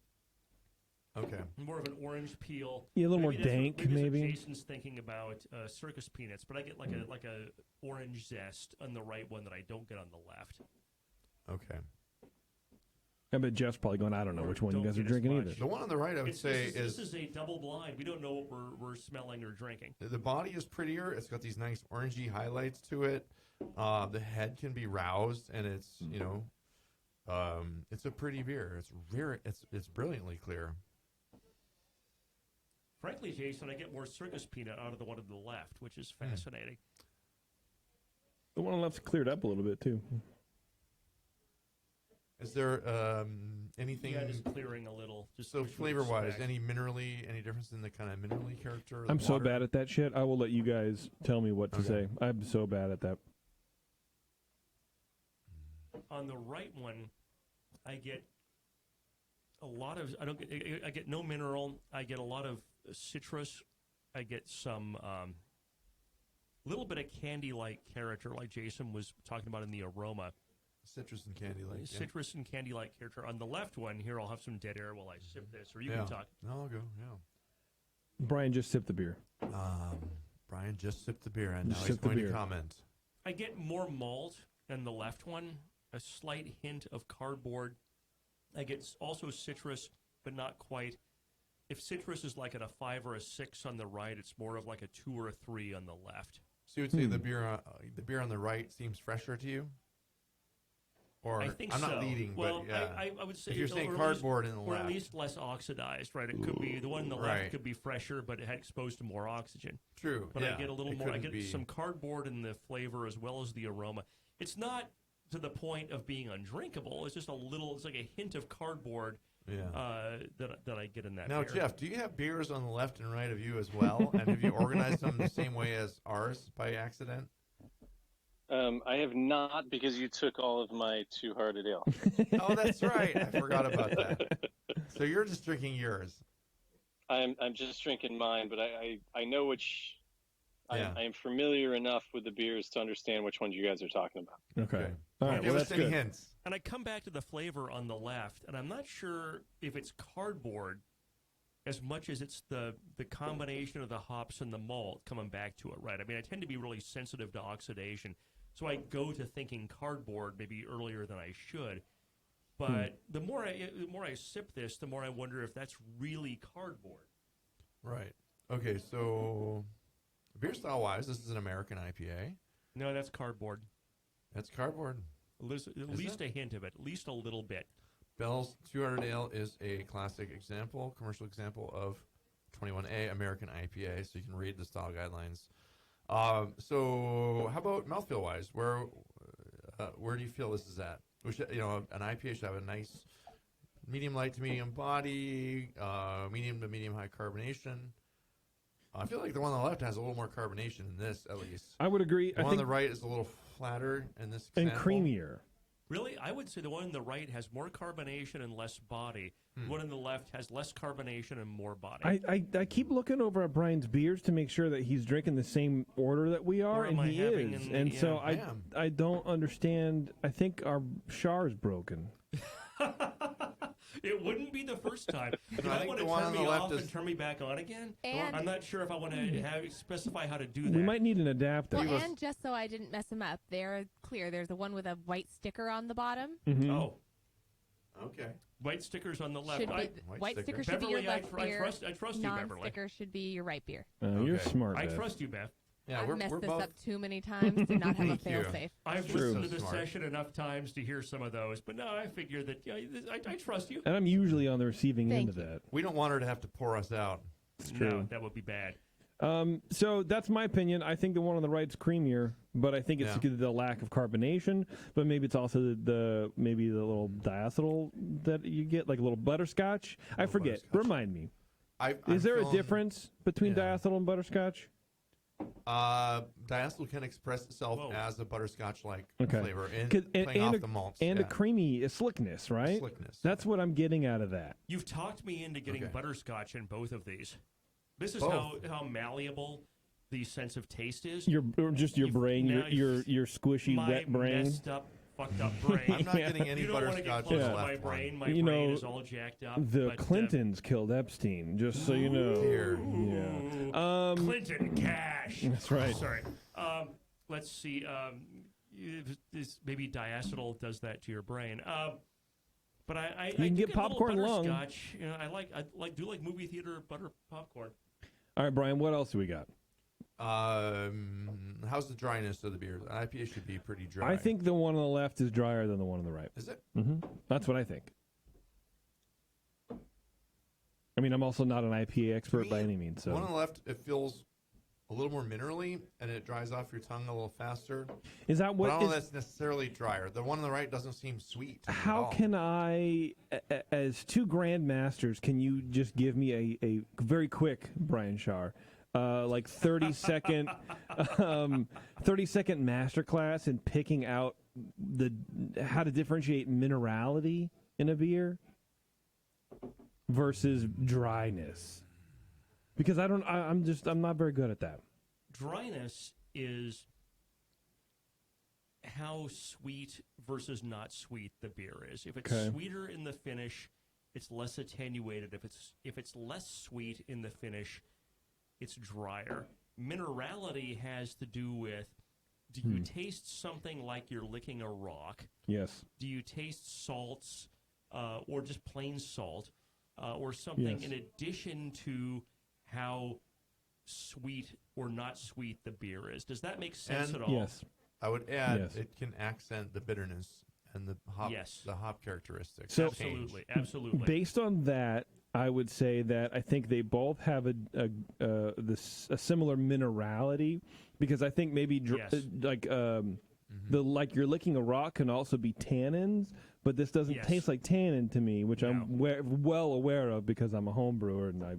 Okay. More of an orange peel. Yeah, a little more Maybe that's dank, that's what maybe. Jason's thinking about circus peanuts, but I get like a orange zest on the right one that I don't get on the left. Okay. I bet Jeff's probably going, I don't know Or which one you don't guys are get as drinking much. either. The one on the right, I would say, this is a double blind. We don't know what we're smelling or drinking. the body is prettier. It's got these nice orangey highlights to it. The head can be roused, and it's it's a pretty beer. It's brilliantly clear. Frankly, Jason, I get more circus peanut out of the one on the left, which is fascinating. The one on the left's cleared up a little bit, too. Is there Anything? Yeah, just clearing a little. Just So which we flavor-wise, expect. any difference in the kind of minerally character? Of I'm the so water? bad at that shit. I will let you guys tell me what to Okay. say. I'm so bad at that. On the right one, I get a lot of. I get no mineral. I get a lot of citrus. I get some little bit of candy-like character, like Jason was talking about in the aroma. Citrus and candy like Citrus and candy-like character. On the left one here, I'll have some dead air while I sip this, or you yeah. can talk. No, I'll go. Yeah. Brian, just sip the beer. Brian just sipped the beer, and now Just he's sip the going to beer. comment. I get more malt in the left one, a slight hint of cardboard. I get also citrus, but not quite. If citrus is like at a 5 or a 6 on the right, it's more of like a 2 or a 3 on the left. So you would say the beer on the right seems fresher to you? Or I think I'm so. not leading, well, but yeah. I would say if you're or saying at cardboard least, in the or left, at least less oxidized, right? It could be the one in the Right. left could be fresher, but it had exposed to more oxygen. true. But yeah. I get a little It more. I couldn't get be- some cardboard in the flavor as well as the aroma. It's not to the point of being undrinkable. It's just a little. It's like a hint of cardboard Yeah. that I get in that. Now, beer. Jeff, do you have beers on the left and right of you as well? And have you organized them the same way as ours by accident? I have not, because you took all of my Two Hearted Ale. Oh, that's right. I forgot about that. So you're just drinking yours. I'm just drinking mine, but I know which. Yeah. I am familiar enough with the beers to understand which ones you guys are talking about. Okay. All right. Give Well, us that's any good. hints. And I come back to the flavor on the left, and I'm not sure if it's cardboard as much as it's the combination of the hops and the malt coming back to it, right? I mean, I tend to be really sensitive to oxidation, so I go to thinking cardboard maybe earlier than I should. But the more I sip this, the more I wonder if that's really cardboard. Right. Okay, so beer style wise, this is an American IPA. No, that's cardboard. That's cardboard. At least a hint of it, at least a little bit. Bell's 200 Ale is a classic example, commercial example of 21A American IPA, so you can read the style guidelines. So how about mouthfeel wise? Where do you feel this is at? We should, an IPA should have a nice medium light to medium body, medium to medium high carbonation. I feel like the one on the left has a little more carbonation in this, at least. I would agree. The one on the right is a little flatter in this and example. creamier. Really, I would say the one on the right has more carbonation and less body. The one on the left has less carbonation and more body. I keep looking over at Brian's beers to make sure that he's drinking the same order that we are, Or am and I he having is. in- And yeah, so I am. I don't understand. I think our Char is broken. It wouldn't be the first time. You No, I might think want the to one turn on me the left off is- and turn me back on again. And- I'm not sure if I want to specify how to do that. We might need an adapter. Well, and just so I didn't mess them up, they're clear. There's the one with a white sticker on the bottom. Mhm. Oh, Okay. white stickers on the left. Should be, White white sticker. sticker should be your Beverly, left I beer. trust you, Beverly. Non-sticker should be your right beer. You're Okay. smart. I Bev. trust you, Beth. Yeah, I've we're messed this both. up too many times to not have a Thank you. fail-safe. I've True. listened to the So smart. session enough times to hear some of those, but no, I figure that I trust you. And I'm usually on the receiving Thank end of you. that. We don't want her to have to pour us out. It's No, true. that would be bad. So that's my opinion. I think the one on the right's creamier, but I think it's Yeah. because of the lack of carbonation. But maybe it's also the little diacetyl that you get, like a little butterscotch. I forget. butterscotch. Remind me. I'm Is there a feeling- difference between Yeah. diacetyl and butterscotch? Diacetyl can express itself Whoa. as a butterscotch-like Okay. flavor in 'Cause- playing off the malts. and yeah. a creamy slickness, right? Slickness. That's what I'm getting out of that. You've talked me into getting Okay. butterscotch in both of these. This is Both. how malleable the sense of taste is. Your brain, now your squishy my wet brain. messed up, fucked up brain. I'm not getting any You don't want to get butterscotch close in to the my left one. brain. My You brain know, is all jacked up. The but, Clintons killed Epstein, just so you know. Dear. Yeah. Clinton cash. That's right. Sorry. Let's see. Maybe diacetyl does that to your brain. But I can do get a little popcorn lung. butterscotch. You know, I do like movie theater butter popcorn. All right, Brian, what else do we got? How's the dryness of the beer? The IPA should be pretty dry. I think the one on the left is drier than the one on the right. Is it? That's what I think. I mean, I'm also not an IPA expert by any means. The one on So the left, it feels a little more minerally, and it dries off your tongue a little faster. Is that what? But I don't know that's necessarily drier. The one on the right doesn't seem sweet. How can I, as two grandmasters, can you just give me a very quick, Brian Shar, like 30-second 30-second masterclass in picking out how to differentiate minerality in a beer versus dryness? Because I'm not very good at that. Dryness is how sweet versus not sweet the beer is. If it's sweeter in the finish, it's less attenuated. If it's less sweet in the finish, it's drier. Minerality has to do with, do you taste something like you're licking a rock? Yes. Do you taste salts or just plain salt or something in addition to how sweet or not sweet the beer is? Does that make sense at all? Yes. I would add it can accent the bitterness and the hop characteristics. So absolutely. Based on that, I would say that I think they both have a similar minerality, because I think maybe like you're licking a rock can also be tannins, but this doesn't taste like tannin to me, which I'm well aware of because I'm a home brewer and I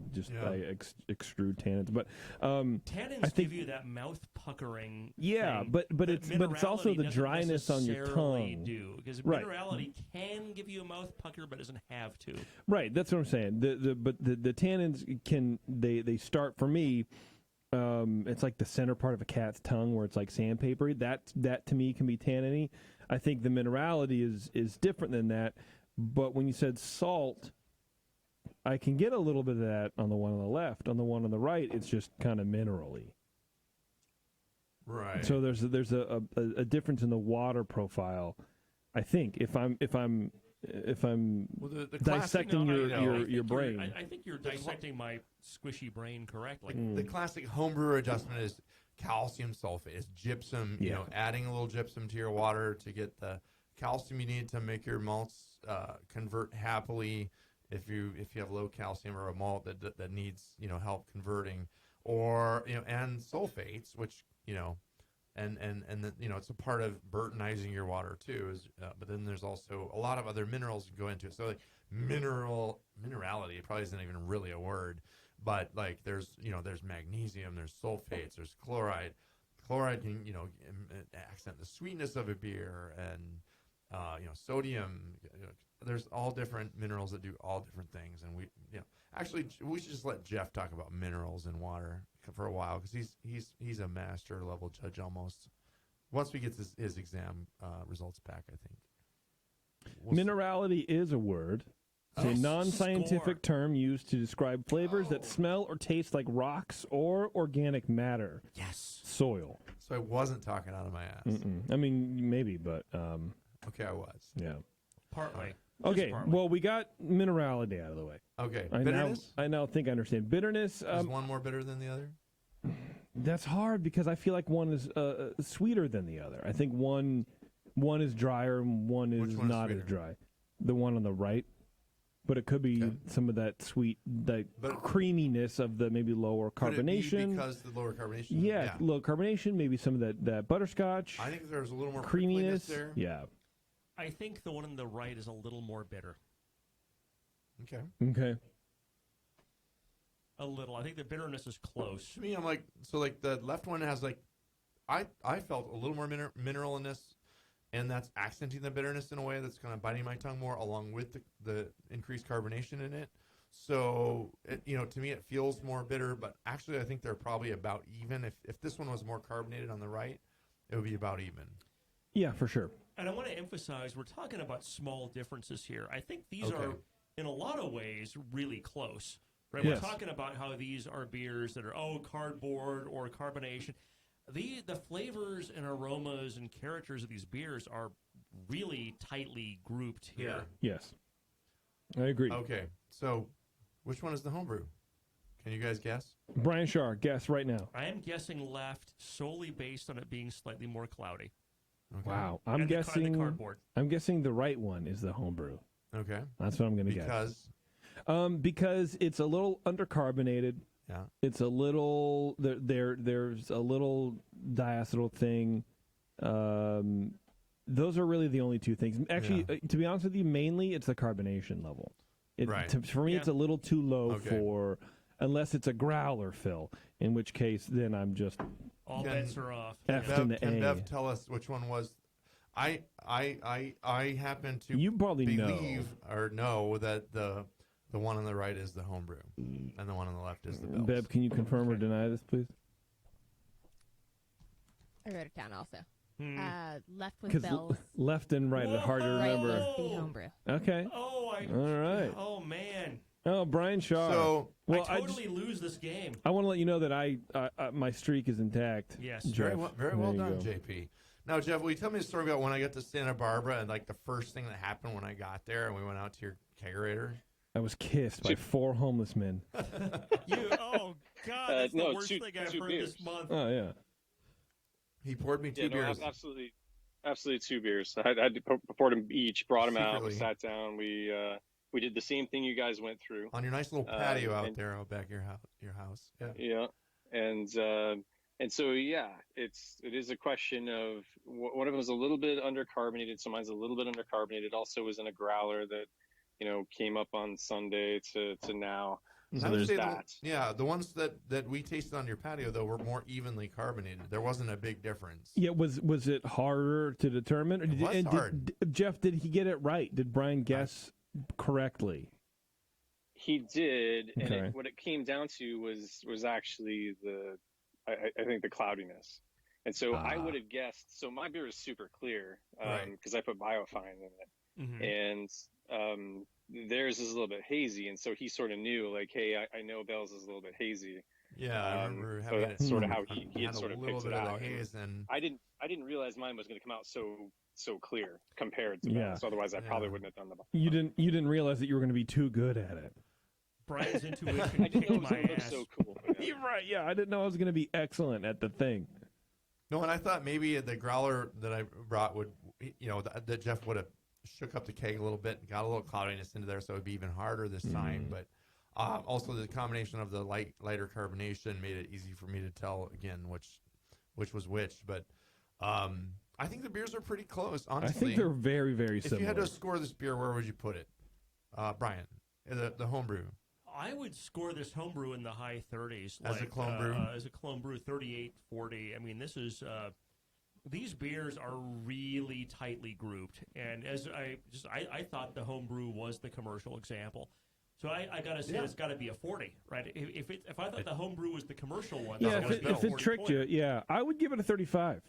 extrude tannins. But tannins give you that mouth puckering. Yeah, thing but it's also the dryness on your tongue. Because minerality can give you a mouth pucker, but doesn't have to. Right, that's what I'm saying. The tannins they start for me. It's like the center part of a cat's tongue where it's like sandpaper. That to me can be tanniny. I think the minerality is different than that. But when you said salt, I can get a little bit of that on the one on the left. On the one on the right, it's just kind of minerally. Right. So there's a difference in the water profile. I think if I'm dissecting your brain. I think you're dissecting my squishy brain correctly. The classic homebrewer adjustment is calcium sulfate. It's gypsum, adding a little gypsum to your water to get the calcium you need to make your malts convert happily. If you have low calcium or a malt that needs help converting, or and sulfates, which and it's a part of Burtonizing your water too. But then there's also a lot of other minerals that go into it. So like minerality probably isn't even really a word, but like there's magnesium, there's sulfates, there's chloride. Chloride can accent the sweetness of a beer, and sodium. There's all different minerals that do all different things, and we should just let Jeff talk about minerals in water for a while, because he's a master level judge almost. Once we get his exam results back, I think. Minerality is a word. It's a non-scientific term used to describe flavors that smell or taste like rocks or organic matter. Yes. Soil. So I wasn't talking out of my ass. I mean, maybe, but okay, I was. Yeah. Partly. Okay, well, we got minerality out of the way. Okay, bitterness? I now think I understand. Bitterness. Is one more bitter than the other? That's hard because I feel like one is sweeter than the other. I think one is drier and one is not as dry. The one on the right. But it could be some of that sweet, creaminess of the maybe lower carbonation. Could it be because the lower carbonation? Yeah, low carbonation, maybe some of that butterscotch. I think there's a little more creaminess there. Yeah. I think the one on the right is a little more bitter. Okay. A little. I think the bitterness is close. To me, I'm like, the left one has I felt a little more mineralness, and that's accenting the bitterness in a way that's kind of biting my tongue more, along with the increased carbonation in it. So, to me, it feels more bitter, but actually I think they're probably about even. If this one was more carbonated on the right, it would be about even. Yeah, for sure. And I want to emphasize, we're talking about small differences here. I think these are, in a lot of ways, really close. Right? Yes. We're talking about how these are beers that are, cardboard or carbonation. The flavors and aromas and characters of these beers are really tightly grouped here. Yeah. Yes. I agree. Okay, so which one is the homebrew? Can you guys guess? Brian Shar, guess right now. I am guessing left solely based on it being slightly more cloudy. Okay. Wow. I'm guessing the right one is the homebrew. Okay. That's what I'm going to guess. Because? Because it's a little undercarbonated. Yeah. It's a little there's a little diacetyl thing. Those are really the only two things. Actually, to be honest with you, mainly it's the carbonation level. Right. For me, it's a little too low for, unless it's a growler fill, in which case then I'm just all bets are off. Can Bev tell us which one was? I happen to you probably believe or know that the one on the right is the homebrew, and the one on the left is the Bell's. Bev, can you confirm or deny this, please? I wrote it down also. Left was Because Bell's. left and right are hard to remember. Right was the homebrew. Okay. Oh, all right. Oh man. Oh, Brian Shaw. So I totally lose this game. I want to let you know that I my streak is intact. Yes. Very well done, go. JP. Now, Jeff, will you tell me a story about when I got to Santa Barbara and like the first thing that happened when I got there and we went out to your kegerator? I was kissed by 4 homeless men. Oh God, that's the worst thing I've heard beers. this month. Oh yeah. He poured me 2 beers. Absolutely 2 beers. I had to pour them each, brought them out, we Secretly. sat down, we did the same thing you guys went through On your nice little patio out there out back your house. Yeah. And so it is a question of one of them was a little bit undercarbonated, so mine's a little bit undercarbonated. Also was in a growler that came up on Sunday to now. So there's that. The ones that we tasted on your patio though were more evenly carbonated. There wasn't a big difference. Yeah, was it harder to determine? It was hard. Jeff, did he get it right? Did Brian guess correctly? He did, Okay. and what it came down to was actually I think the cloudiness. And so I would have guessed. So my beer is super clear because I put biofine in it, and theirs is a little bit hazy. And so he sort of knew, like, hey, I know Bell's is a little bit hazy. Yeah, I remember so having that's sort of how he had sort a of little picked bit it of out. the haze, and I didn't realize mine was going to come out so clear compared to Yeah. Bell's. Otherwise, I probably wouldn't have done the. You didn't realize that you were going to be too good at it. Brian's intuition I didn't know it was kicked my going to look ass. so cool. But, You're right. Yeah, I didn't know I was going to be excellent at the thing. no, and I thought maybe the growler that I brought would, that Jeff would have shook up the keg a little bit and got a little cloudiness into there, so it would be even harder this time. But also the combination of the lighter carbonation made it easy for me to tell again which was which. But I think the beers are pretty close. Honestly, I think they're very, very if similar. you had to score this beer, where would you put it, Brian? The homebrew. I would score this homebrew in the high 30s. As a clone brew? As a clone brew, 38, 40. I mean, this is these beers are really tightly grouped. And as I thought the homebrew was the commercial example. So I got to say it's got to be a 40, right? If I thought the homebrew was the commercial one, Yeah, that if it tricked you, I would give it a 35.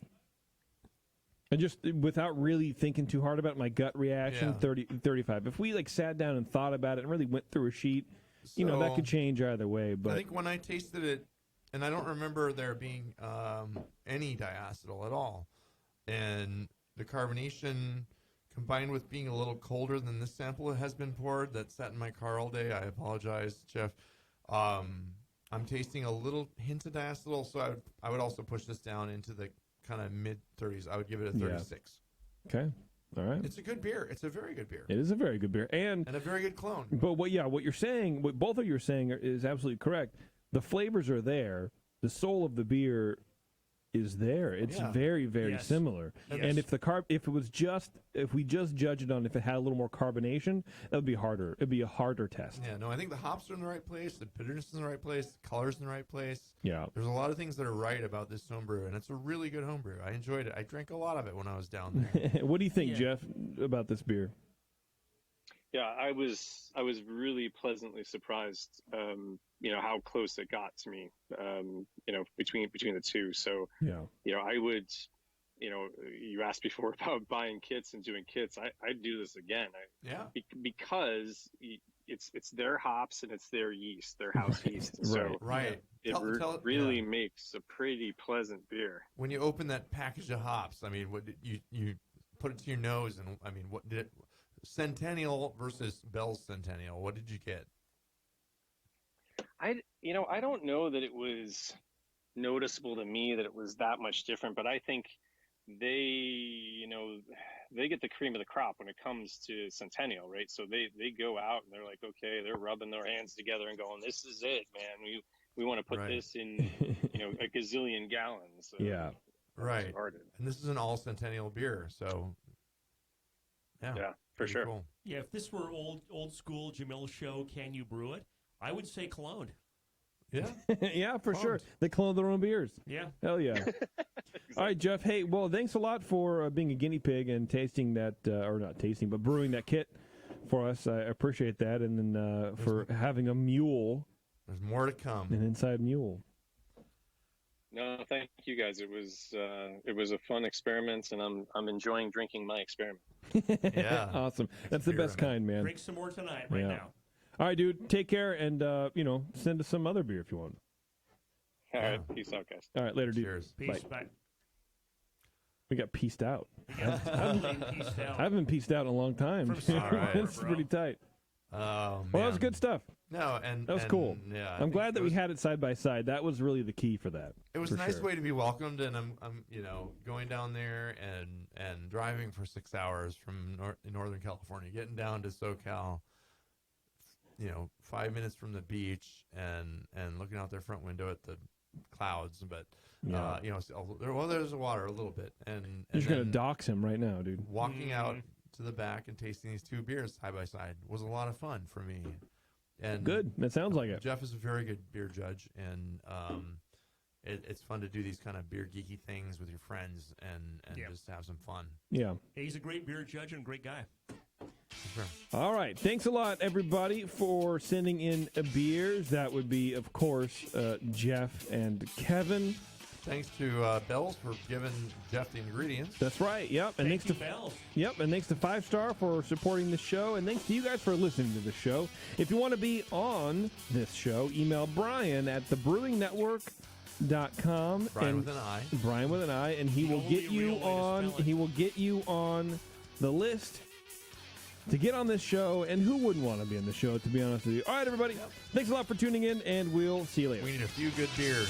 And just without really thinking too hard about it, my gut reaction, 35. If we sat down and thought about it and really went through a sheet, that could change either way. But I think when I tasted it, and I don't remember there being any diacetyl at all, and the carbonation combined with being a little colder than this sample has been poured that sat in my car all day. I apologize, Jeff. I'm tasting a little hint of diacetyl, so I would also push this down into the kind of mid 30s. I would give it a 36. Okay. All right. It's a good beer. It's a very good beer. It is a very good beer. And a very good clone. But what you're saying, what both of you are saying is absolutely correct. The flavors are there. The soul of the beer is there. It's very, very similar. Yes. And if we just judge it on if it had a little more carbonation, that would be harder. It'd be a harder test. Yeah, no, I think the hops are in the right place, the bitterness is in the right place, the color's in the right place. Yeah. There's a lot of things that are right about this homebrew, and it's a really good homebrew. I enjoyed it. I drank a lot of it when I was down there. What do you think, Jeff, about this beer? Yeah, I was really pleasantly surprised. How close it got to me. Between the two. So I would. You asked before about buying kits and doing kits. I'd do this again. Because it's their hops and it's their yeast, their house yeast. So it really makes a pretty pleasant beer. When you open that package of hops, I mean, what did you put it to your nose, and I mean, what did it? Centennial versus Bell's Centennial. What did you get? I don't know that it was noticeable to me that it was that much different, but I think they get the cream of the crop when it comes to Centennial, right? So they go out and they're like, okay, they're rubbing their hands together and going, this is it, man. we want to put this in, a gazillion gallons. Yeah. Right. And this is an all centennial beer, so yeah, for sure. Cool. Yeah, if this were old school Jamil show, Can You Brew It? I would say cloned. Yeah. Yeah, for sure. They clone their own beers. Yeah. Hell yeah. Exactly. All right, Jeff. Hey, well, thanks a lot for being a guinea pig and tasting that, or not tasting, but brewing that kit for us. I appreciate that. And then for having a mule. There's more to come. An inside mule. No, thank you guys. It was a fun experiment, and I'm enjoying drinking my experiment. Yeah. Awesome. That's the best kind, man. Drink some more tonight, right now. All right, dude. Take care, and send us some other beer if you want. All right. Peace out, guys. All right, later, dude. Cheers. Peace. Bye. Bye. We got pieced out. Yeah, totally pieced out. I haven't been pieced out in a long time. From All right. It's pretty tight. Oh, man. Well, that was good stuff. No, and that was cool. Yeah, I'm glad that we had it side by side. That was really the key for that. It was a nice way to be welcomed, and I'm going down there and driving for 6 hours from Northern California, getting down to SoCal. 5 minutes from the beach, and looking out their front window at the clouds, but there's water a little bit, and you're just gonna dox him right now, dude. Walking out to the back and tasting these two beers side by side was a lot of fun for me. And good. That sounds like it. Jeff is a very good beer judge, and it's fun to do these kind of beer geeky things with your friends and just have some fun. Yeah. He's a great beer judge and a great guy. Sure. All right. Thanks a lot, everybody, for sending in beers. That would be, of course, Jeff and Kevin. Thanks to Bells for giving Jeff the ingredients. That's right. Yep. And thanks to Bells. Yep. And thanks to 5 Star for supporting the show. And thanks to you guys for listening to the show. If you want to be on this show, email Brian at thebrewingnetwork.com. Brian with an I. Brian with an I. And he will get you on. He will get you on the list to get on this show. And who wouldn't want to be on the show, to be honest with you? All right, everybody. Thanks a lot for tuning in, and we'll see you later. We need a few good beers.